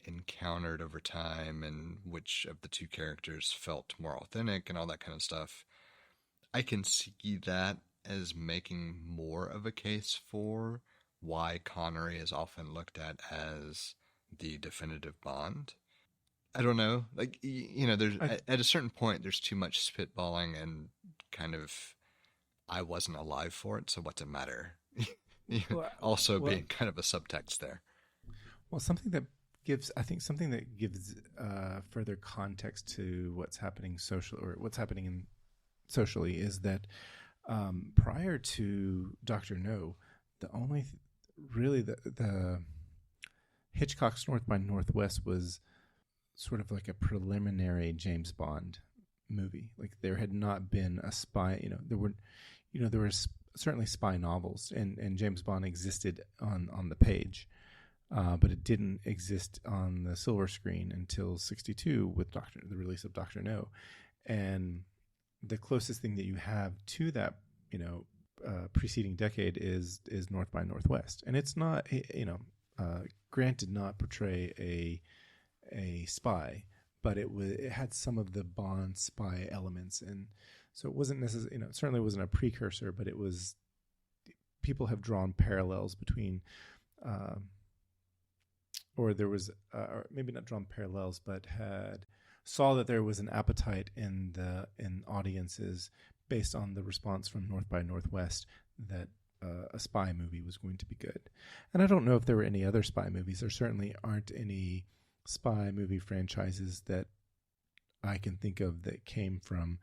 encountered over time and which of the two characters felt more authentic and all that kind of stuff. I can see that as making more of a case for why Connery is often looked at as the definitive Bond. I don't know. Like, there's at a certain point, there's too much spitballing and kind of, I wasn't alive for it, so what's it matter? Also well, being kind of a subtext there. Well, I think something that gives further context to what's happening socially is that prior to Dr. No, the only really the Hitchcock's North by Northwest was sort of like a preliminary James Bond movie. Like there had not been a spy, there were certainly spy novels and James Bond existed on the page. But it didn't exist on the silver screen until '62 with the release of Dr. No. And the closest thing that you have to that, preceding decade is North by Northwest. And it's not, Grant did not portray a spy, but it had some of the Bond spy elements. And so it wasn't necessarily, it certainly wasn't a precursor, but it was, people have drawn parallels between, or there was, or maybe not drawn parallels, but saw that there was an appetite in audiences based on the response from North by Northwest that a spy movie was going to be good. And I don't know if there were any other spy movies. There certainly aren't any spy movie franchises that I can think of that came from,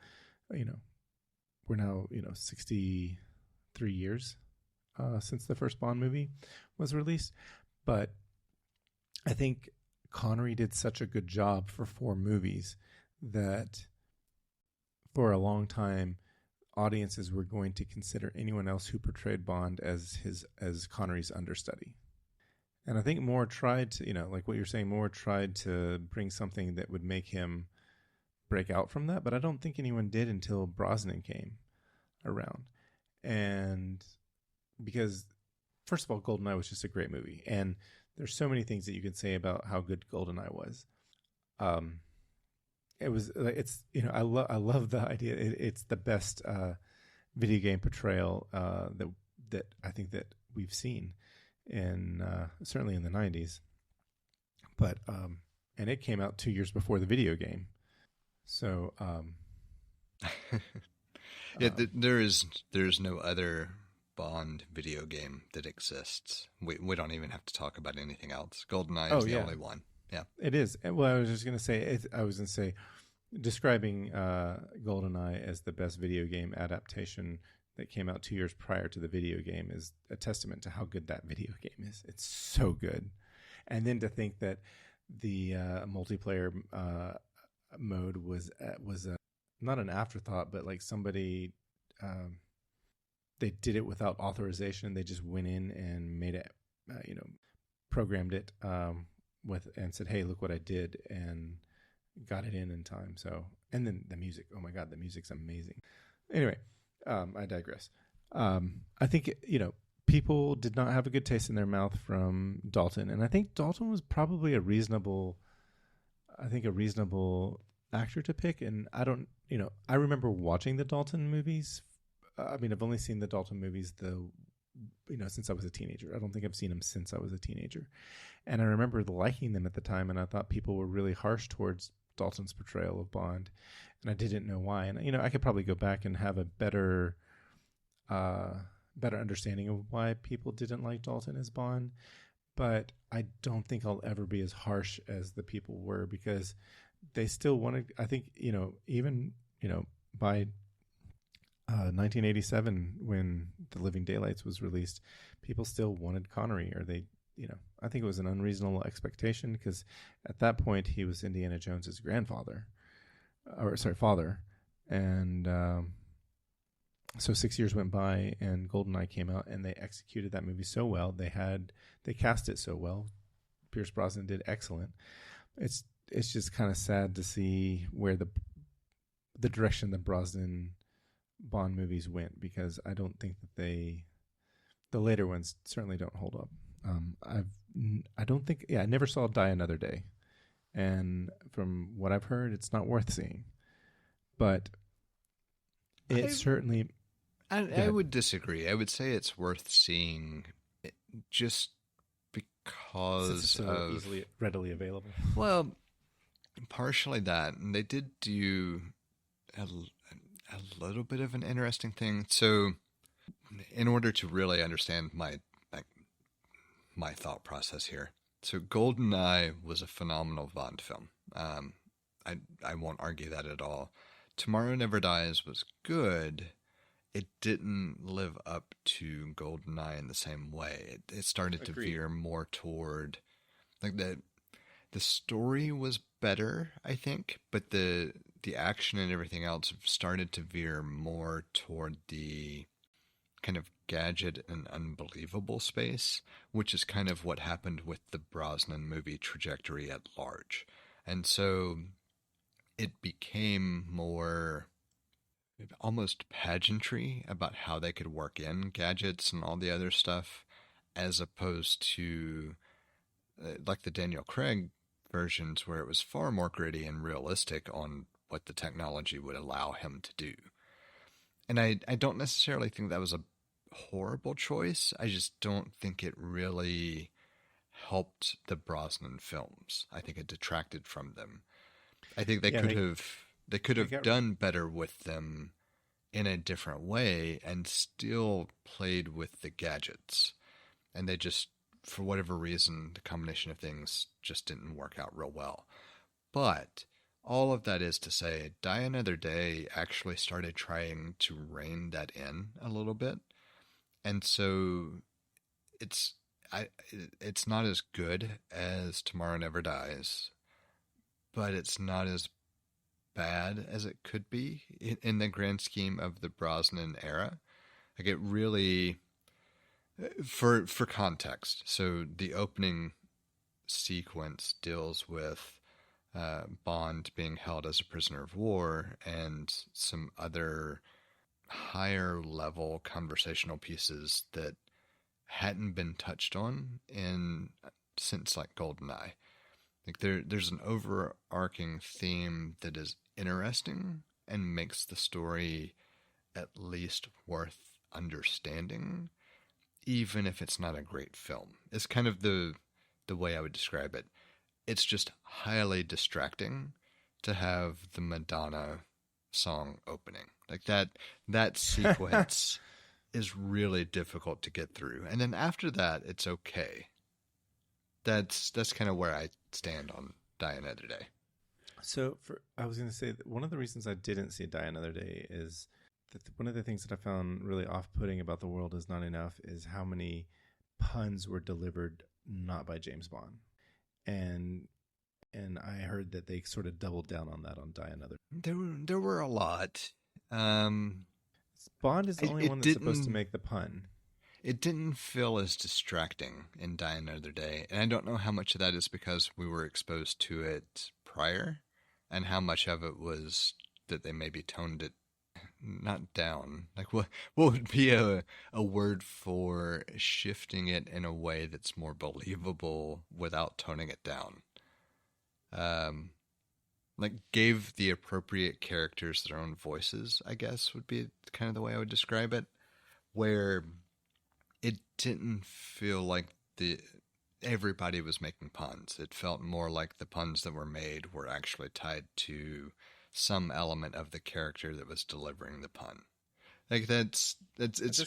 we're now, 63 years since the first Bond movie was released. But I think Connery did such a good job for 4 movies that for a long time, audiences were going to consider anyone else who portrayed Bond as Connery's understudy. And I think Moore tried to, like what you're saying, Moore tried to bring something that would make him break out from that, but I don't think anyone did until Brosnan came around. And because, first of all, GoldenEye was just a great movie. And there's so many things that you can say about how good GoldenEye was. I love the idea. It's the best video game portrayal that I think that we've seen in certainly in the 90s. But and it came out 2 years before the video game. So there's no other Bond video game that exists. We don't even have to talk about anything else. GoldenEye is the only one. Yeah, it is. Well, I was just going to say, describing GoldenEye as the best video game adaptation that came out 2 years prior to the video game is a testament to how good that video game is. It's so good. And then to think that the multiplayer mode was not an afterthought, but like somebody they did it without authorization. They just went in and made it, programmed it with and said, "Hey, look what I did," and got it in time. So, and then the music. Oh my God, the music's amazing. Anyway, I digress. I think people did not have a good taste in their mouth from Dalton, and I think Dalton was probably a reasonable actor to pick. And I don't, I remember watching the Dalton movies. I've only seen the Dalton movies since I was a teenager. I don't think I've seen them since I was a teenager. And I remember liking them at the time, and I thought people were really harsh towards Dalton's portrayal of Bond, and I didn't know why. And I could probably go back and have a better understanding of why people didn't like Dalton as Bond, but I don't think I'll ever be as harsh as the people were, because they still wanted. I think even by 1987, when The Living Daylights was released, people still wanted Connery, or they. I think it was an unreasonable expectation, because at that point he was Indiana Jones's father. And so 6 years went by, and GoldenEye came out, and they executed that movie so well. They cast it so well. Pierce Brosnan did excellent. It's just kind of sad to see where the direction the Brosnan Bond movies went, because I don't think that the later ones certainly don't hold up. I never saw Die Another Day, and from what I've heard, it's not worth seeing. But certainly, I would disagree. I would say it's worth seeing, just because it's so readily available. Well, partially that, and they did do a little bit of an interesting thing. So, in order to really understand my thought process here. So GoldenEye was a phenomenal Bond film. I won't argue that at all. Tomorrow Never Dies was good. It didn't live up to GoldenEye in the same way. It started to veer more toward, like, the story was better, I think, but the action and everything else started to veer more toward the kind of gadget and unbelievable space, which is kind of what happened with the Brosnan movie trajectory at large. And so it became more almost pageantry about how they could work in gadgets and all the other stuff, as opposed to like the Daniel Craig versions, where it was far more gritty and realistic on what the technology would allow him to do. And I don't necessarily think that was a horrible choice. I just don't think it really helped the Brosnan films. I think it detracted from them. I think they could have done better with them in a different way and still played with the gadgets. And they just, for whatever reason, the combination of things just didn't work out real well. But all of that is to say, Die Another Day actually started trying to rein that in a little bit. And so it's not as good as Tomorrow Never Dies, but it's not as bad as it could be in the grand scheme of the Brosnan era. Like, it really, for context, so the opening sequence deals with Bond being held as a prisoner of war and some other higher level conversational pieces that hadn't been touched on since like GoldenEye. Like there's an overarching theme that is interesting and makes the story at least worth understanding, even if it's not a great film. It's kind of the way I would describe it. It's just highly distracting to have the Madonna song opening. Like that sequence is really difficult to get through. And then after that, it's okay. That's kind of where I stand on Die Another Day. So I was going to say that one of the reasons I didn't see Die Another Day is one of the things that I found really off-putting about The World Is Not Enough is how many puns were delivered not by James Bond, and I heard that they sort of doubled down on that on Die Another. There were a lot. Bond is the only one that's supposed to make the pun. It didn't feel as distracting in Die Another Day, and I don't know how much of that is because we were exposed to it prior, and how much of it was that they maybe toned it not down. Like what would be a word for shifting it in a way that's more believable without toning it down? Like gave the appropriate characters their own voices, I guess would be kind of the way I would describe it, where it didn't feel like everybody was making puns. It felt more like the puns that were made were actually tied to some element of the character that was delivering the pun. Like it's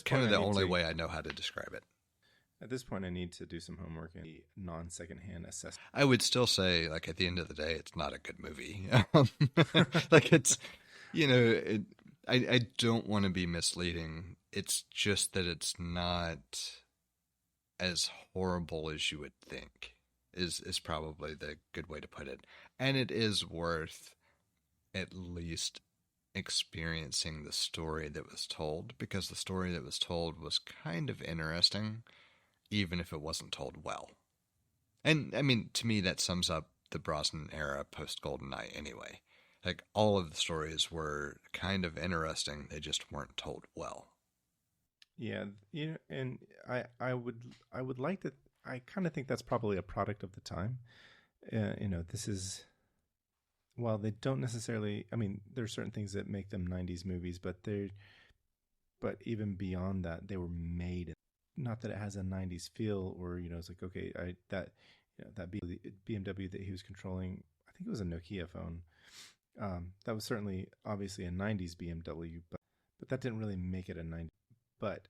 kind of the only way I know how to describe it. At this point, I need to do some homework and non-secondhand assessment. I would still say, like, at the end of the day, it's not a good movie. Like, it's, I don't want to be misleading. It's just that it's not as horrible as you would think, is probably the good way to put it. And it is worth at least experiencing the story that was told, because the story that was told was kind of interesting, even if it wasn't told well. And, I mean, to me, that sums up the Brosnan era post-GoldenEye anyway. Like, all of the stories were kind of interesting, they just weren't told well. Yeah, and I would like to, I kind of think that's probably a product of the time. This is, while they don't necessarily, I mean, there are certain things that make them 90s movies, but even beyond that, they were made, not that it has a 90s feel, or, it's like, okay, that BMW that he was controlling, I think it was a Nokia phone. That was certainly obviously a 90s BMW, but that didn't really make it a 90s. But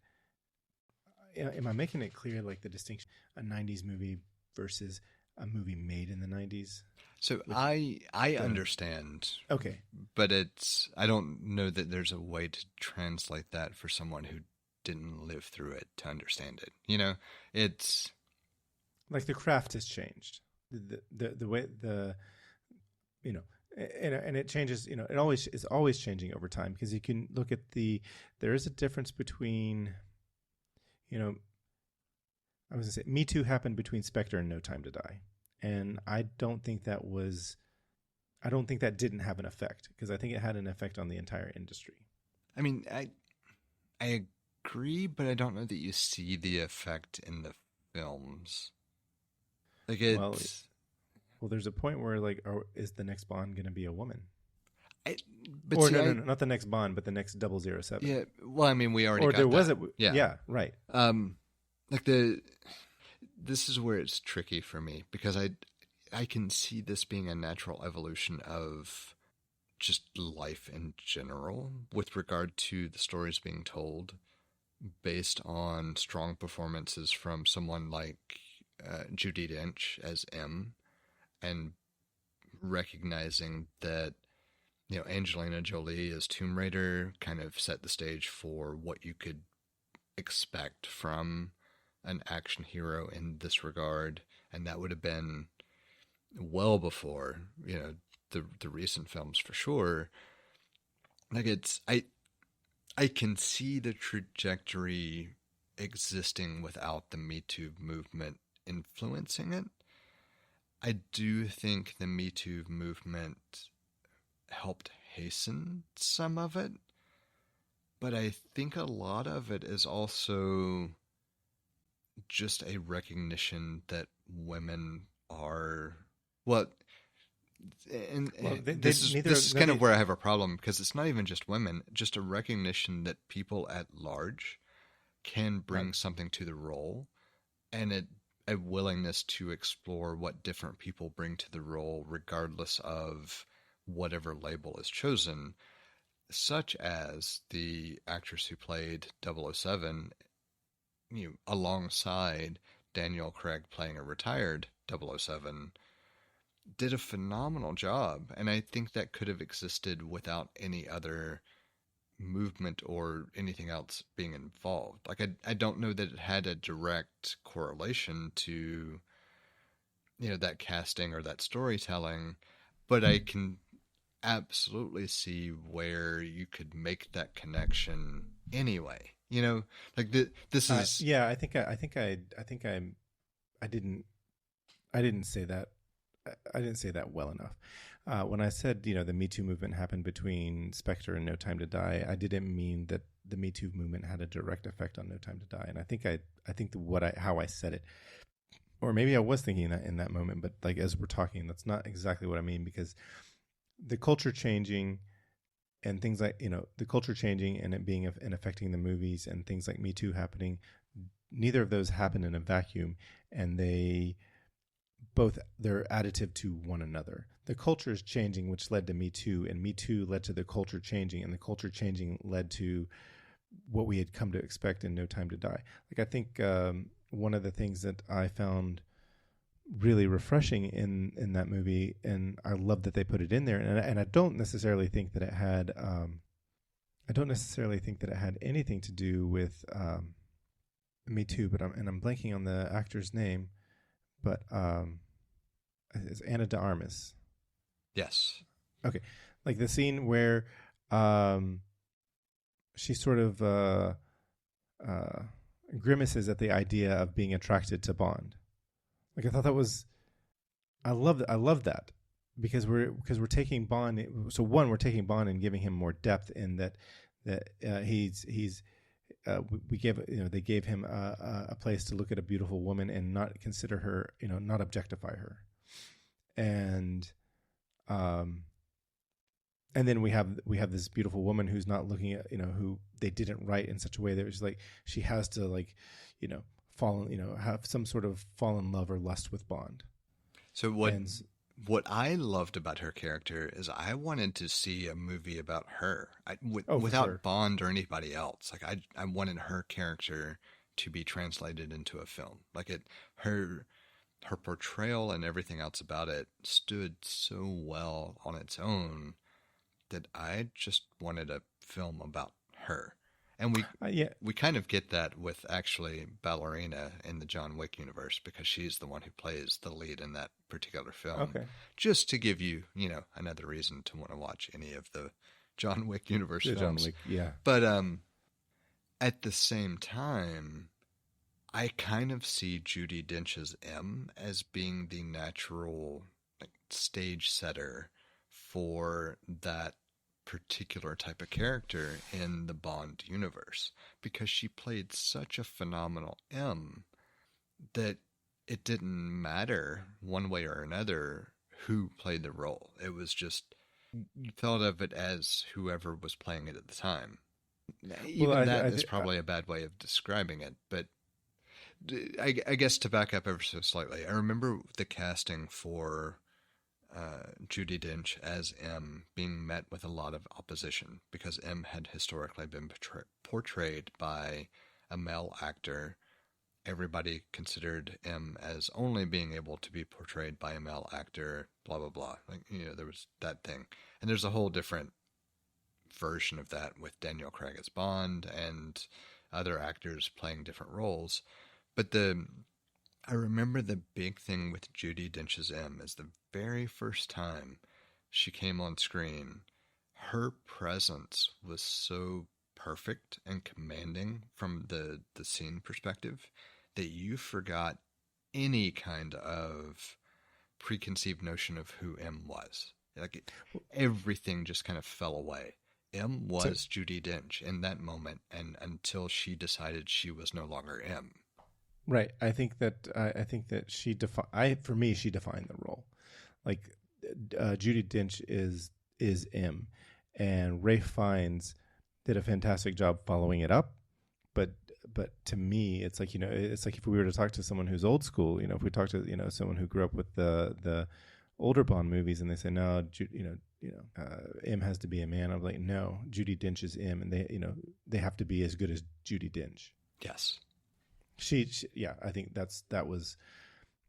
am I making it clear, like the distinction, a 90s movie versus a movie made in the 90s? So I understand. Okay. But I don't know that there's a way to translate that for someone who didn't live through it to understand it. It's like the craft has changed. The way and it changes, it always is always changing over time, because you can look at there is a difference between, I was going to say, Me Too happened between Spectre and No Time to Die. And I don't think that didn't have an effect, because I think it had an effect on the entire industry. I mean, I agree, but I don't know that you see the effect in the films. Like it's... Well, there's a point where, like, is the next Bond going to be a woman? No, not the next Bond, but the next 007. Yeah, well, I mean, we already got there was that. Yeah, right. Like this is where it's tricky for me, because I can see this being a natural evolution of just life in general with regard to the stories being told based on strong performances from someone like Judi Dench as M, and recognizing that, Angelina Jolie as Tomb Raider kind of set the stage for what you could expect from an action hero in this regard, and that would have been well before, the recent films for sure. Like I can see the trajectory existing without the Me Too movement influencing it. I do think the Me Too movement helped hasten some of it, but I think a lot of it is also just a recognition that women are, this is kind of where I have a problem, because it's not even just women, just a recognition that people at large can bring something to the role, and a willingness to explore what different people bring to the role regardless of whatever label is chosen, such as the actress who played 007, alongside Daniel Craig playing a retired 007, did a phenomenal job. And I think that could have existed without any other movement or anything else being involved. Like I don't know that it had a direct correlation to, you know, that casting or that storytelling, but I can absolutely see where you could make that connection anyway. You know, like this is Yeah, I didn't I didn't say that I didn't say that well enough. When I said, you know, the Me Too movement happened between Spectre and No Time to Die, I didn't mean that the Me Too movement had a direct effect on No Time to Die. And I think how I said it, or maybe I was thinking that in that moment, but like as we're talking, that's not exactly what I mean, because the culture changing and things like, you know, the culture changing and it being and affecting the movies and things like Me Too happening, neither of those happen in a vacuum, and they're additive to one another. The culture is changing, which led to Me Too, and Me Too led to the culture changing, and the culture changing led to what we had come to expect in No Time to Die. Like I think one of the things that I found really refreshing in that movie, and I love that they put it in there, and I don't necessarily think that it had anything to do with Me Too, but I'm blanking on the actor's name, but it's Anna de Armas. yes. Okay, like the scene where she sort of grimaces at the idea of being attracted to Bond. Like I thought that was, I love that because we're taking Bond. So one, we're taking Bond and giving him more depth in that he's we gave, you know, they gave him a place to look at a beautiful woman and not consider her, you know, not objectify her, and then we have this beautiful woman who's not looking at, you know, who they didn't write in such a way that it was like she has to, like, you know, have some sort of fall in love or lust with Bond. So what I loved about her character is I wanted to see a movie about her without sure. Bond or anybody else. Like I wanted her character to be translated into a film. Like her portrayal and everything else about it stood so well on its own that I just wanted a film about her. And we kind of get that with actually Ballerina in the John Wick universe, because she's the one who plays the lead in that particular film. Okay. Just to give you, you know, another reason to want to watch any of the John Wick universe films. John Wick, yeah. But at the same time, I kind of see Judi Dench's M as being the natural, like, stage setter for that particular type of character in the Bond universe, because she played such a phenomenal M that it didn't matter one way or another who played the role. It was just, you thought of it as whoever was playing it at the time. Even that is probably a bad way of describing it, but I guess to back up ever so slightly, I remember the casting for Judi Dench as M being met with a lot of opposition, because M had historically been portrayed by a male actor. Everybody considered M as only being able to be portrayed by a male actor, blah, blah, blah. Like, you know, there was that thing. And there's a whole different version of that with Daniel Craig as Bond and other actors playing different roles. But I remember the big thing with Judi Dench's M is the very first time she came on screen, her presence was so perfect and commanding from the scene perspective that you forgot any kind of preconceived notion of who M was. Like, everything just kind of fell away. M was Judi Dench in that moment, and until she decided she was no longer M. Right. I think that she for me, she defined the role. Like, Judi Dench is M, and Ralph Fiennes did a fantastic job following it up. But to me, it's like, you know, it's like if we were to talk to someone who's old school, you know, if we talk to, you know, someone who grew up with the older Bond movies, and they say, no, M has to be a man. I'm like, no, Judi Dench is M, and they have to be as good as Judi Dench. Yes. She I think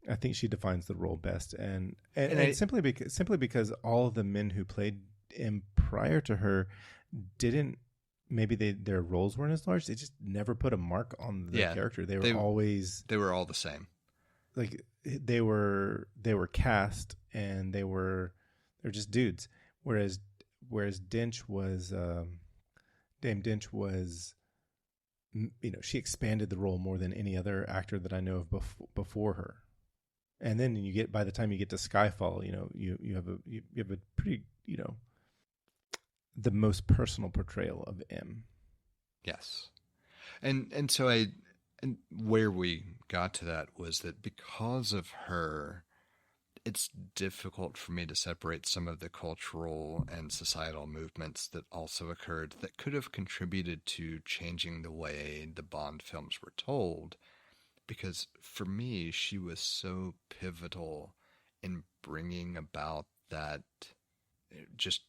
I think she defines the role best, and simply because all of the men who played M prior to her didn't maybe their roles weren't as large. They just never put a mark on the Yeah, character. They were they always they were all the same. like they were cast, and they're just dudes. Whereas Dench was Dame Dench was, she expanded the role more than any other actor that I know of before her. And then by the time you get to Skyfall, you have a pretty, the most personal portrayal of M. Yes, and so and where we got to that was that because of her, it's difficult for me to separate some of the cultural and societal movements that also occurred that could have contributed to changing the way the Bond films were told. Because for me, she was so pivotal in bringing about that just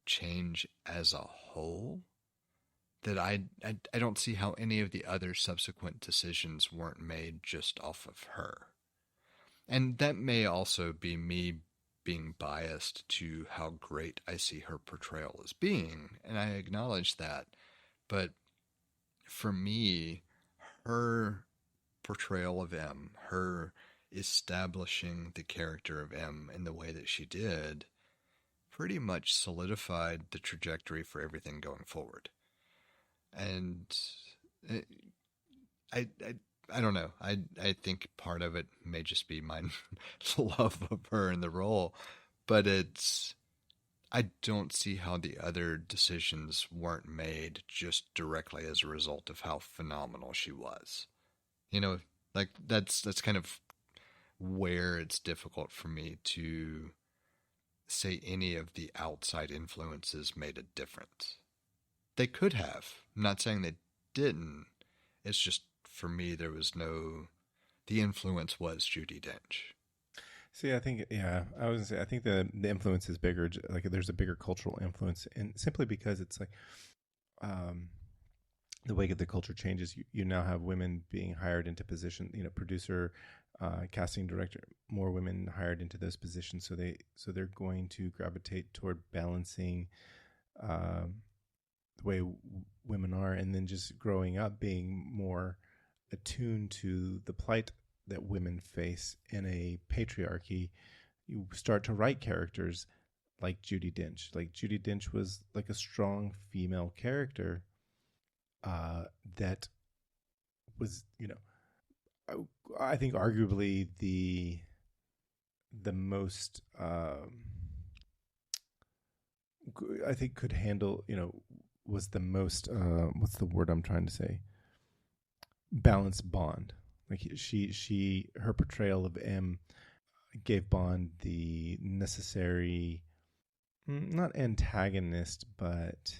change as a whole that I don't see how any of the other subsequent decisions weren't made just off of her. And that may also be me being biased to how great I see her portrayal as being, and I acknowledge that. But for me, her portrayal of M, her establishing the character of M in the way that she did, pretty much solidified the trajectory for everything going forward. And I don't know. I think part of it may just be my love of her in the role, but I don't see how the other decisions weren't made just directly as a result of how phenomenal she was. Like that's kind of where it's difficult for me to say any of the outside influences made a difference. They could have. I'm not saying they didn't. It's just for me there was no. The influence was Judi Dench. See, I think, yeah, I was gonna say, I think the influence is bigger. Like, there's a bigger cultural influence, and simply because it's like, the way that the culture changes, you now have women being hired into position, producer, casting director, more women hired into those positions. So they're going to gravitate toward balancing the way women are, and then just growing up being more attuned to the plight that women face in a patriarchy. You start to write characters like Judi Dench. Like, Judi Dench was like a strong female character that was, I think arguably the most I think could handle, was the most what's the word I'm trying to say, balanced Bond. Like, her portrayal of M gave Bond the necessary, not antagonist, but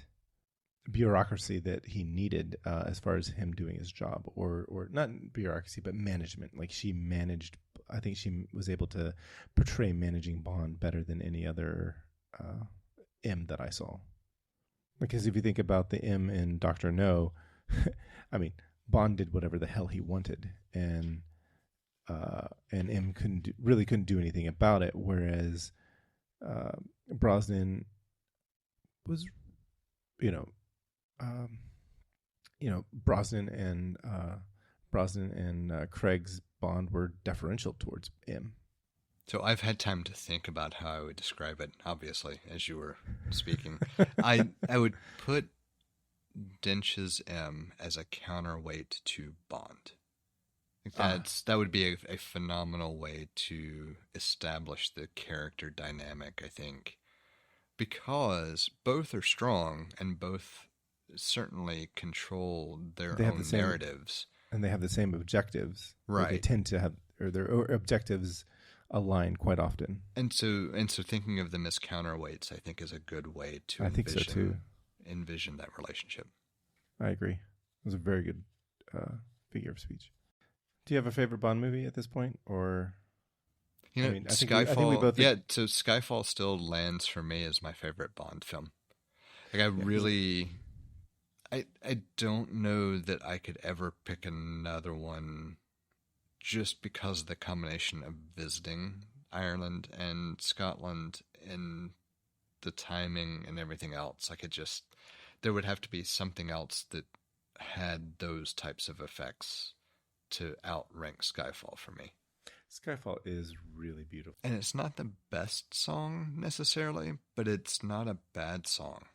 bureaucracy that he needed as far as him doing his job, or not bureaucracy, but management. Like, I think she was able to portray managing Bond better than any other M that I saw. Because if you think about the M in Dr. No, I mean, Bond did whatever the hell he wanted, and M really couldn't do anything about it. Whereas Brosnan was, Brosnan and Craig's Bond were deferential towards M. So I've had time to think about how I would describe it, obviously, as you were speaking. I would put Dench's M as a counterweight to Bond. That would be a phenomenal way to establish the character dynamic, I think, because both are strong and both certainly control their own narratives. And they have the same objectives. Right. They tend to have, or their objectives align quite often. And so thinking of them as counterweights, I think, is a good way to envision that relationship. I agree. It was a very good figure of speech. Do you have a favorite Bond movie at this point, or? Skyfall. So Skyfall still lands for me as my favorite Bond film. Like, I don't know that I could ever pick another one, just because of the combination of visiting Ireland and Scotland and the timing and everything else. Like, there would have to be something else that had those types of effects to outrank Skyfall for me. Skyfall is really beautiful. And it's not the best song necessarily, but it's not a bad song.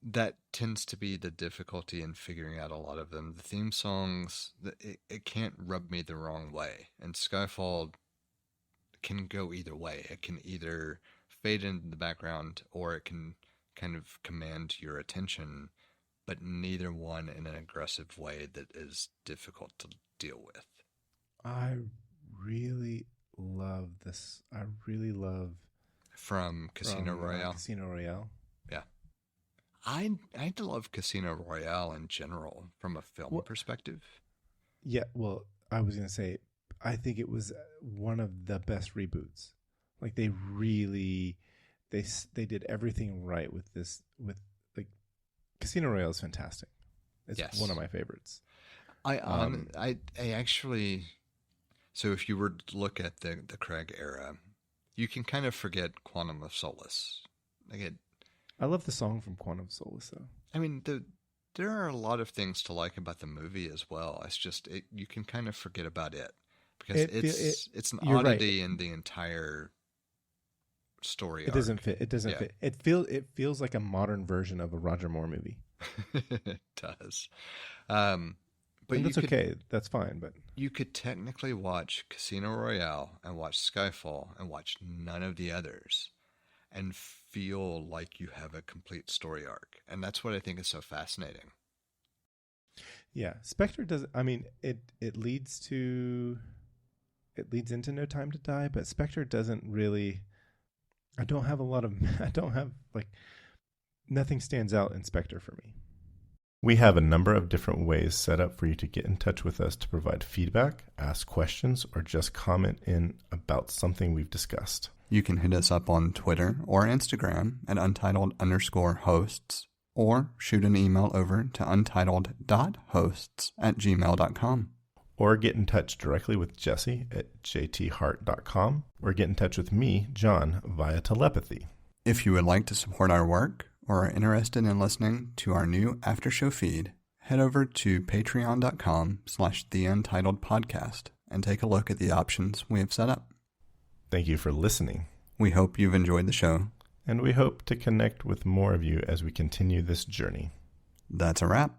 That tends to be the difficulty in figuring out a lot of them. The theme songs, it can't rub me the wrong way. And Skyfall can go either way. It can either fade into the background or it can kind of command your attention, but neither one in an aggressive way that is difficult to deal with. I really love this. I really love From Casino Royale. Casino Royale. Yeah. I love Casino Royale in general from a film perspective. Yeah, well, I was going to say, I think it was one of the best reboots. Like they really, they did everything right with this. With like Casino Royale is fantastic. It's one of my favorites. I actually. So if you were to look at the Craig era, you can kind of forget Quantum of Solace. I love the song from Quantum of Solace, though. I mean, there are a lot of things to like about the movie as well. It's just you can kind of forget about it because it's an oddity in the entire story. It doesn't fit. It doesn't fit. It feels like a modern version of a Roger Moore movie. It does. But and that's okay. That's fine. But you could technically watch Casino Royale and watch Skyfall and watch none of the others and feel like you have a complete story arc. And that's what I think is so fascinating. Yeah. Spectre does. I mean, it leads into No Time to Die, but Spectre doesn't really. I don't have nothing stands out in Spectre for me. We have a number of different ways set up for you to get in touch with us to provide feedback, ask questions, or just comment in about something we've discussed. You can hit us up on Twitter or Instagram at untitled_hosts, or shoot an email over to untitled.hosts@gmail.com. Or get in touch directly with Jesse at jthart.com, or get in touch with me, John, via telepathy. If you would like to support our work, or are interested in listening to our new after show feed, head over to patreon.com/theUntitledPodcast and take a look at the options we have set up. Thank you for listening. We hope you've enjoyed the show. And we hope to connect with more of you as we continue this journey. That's a wrap.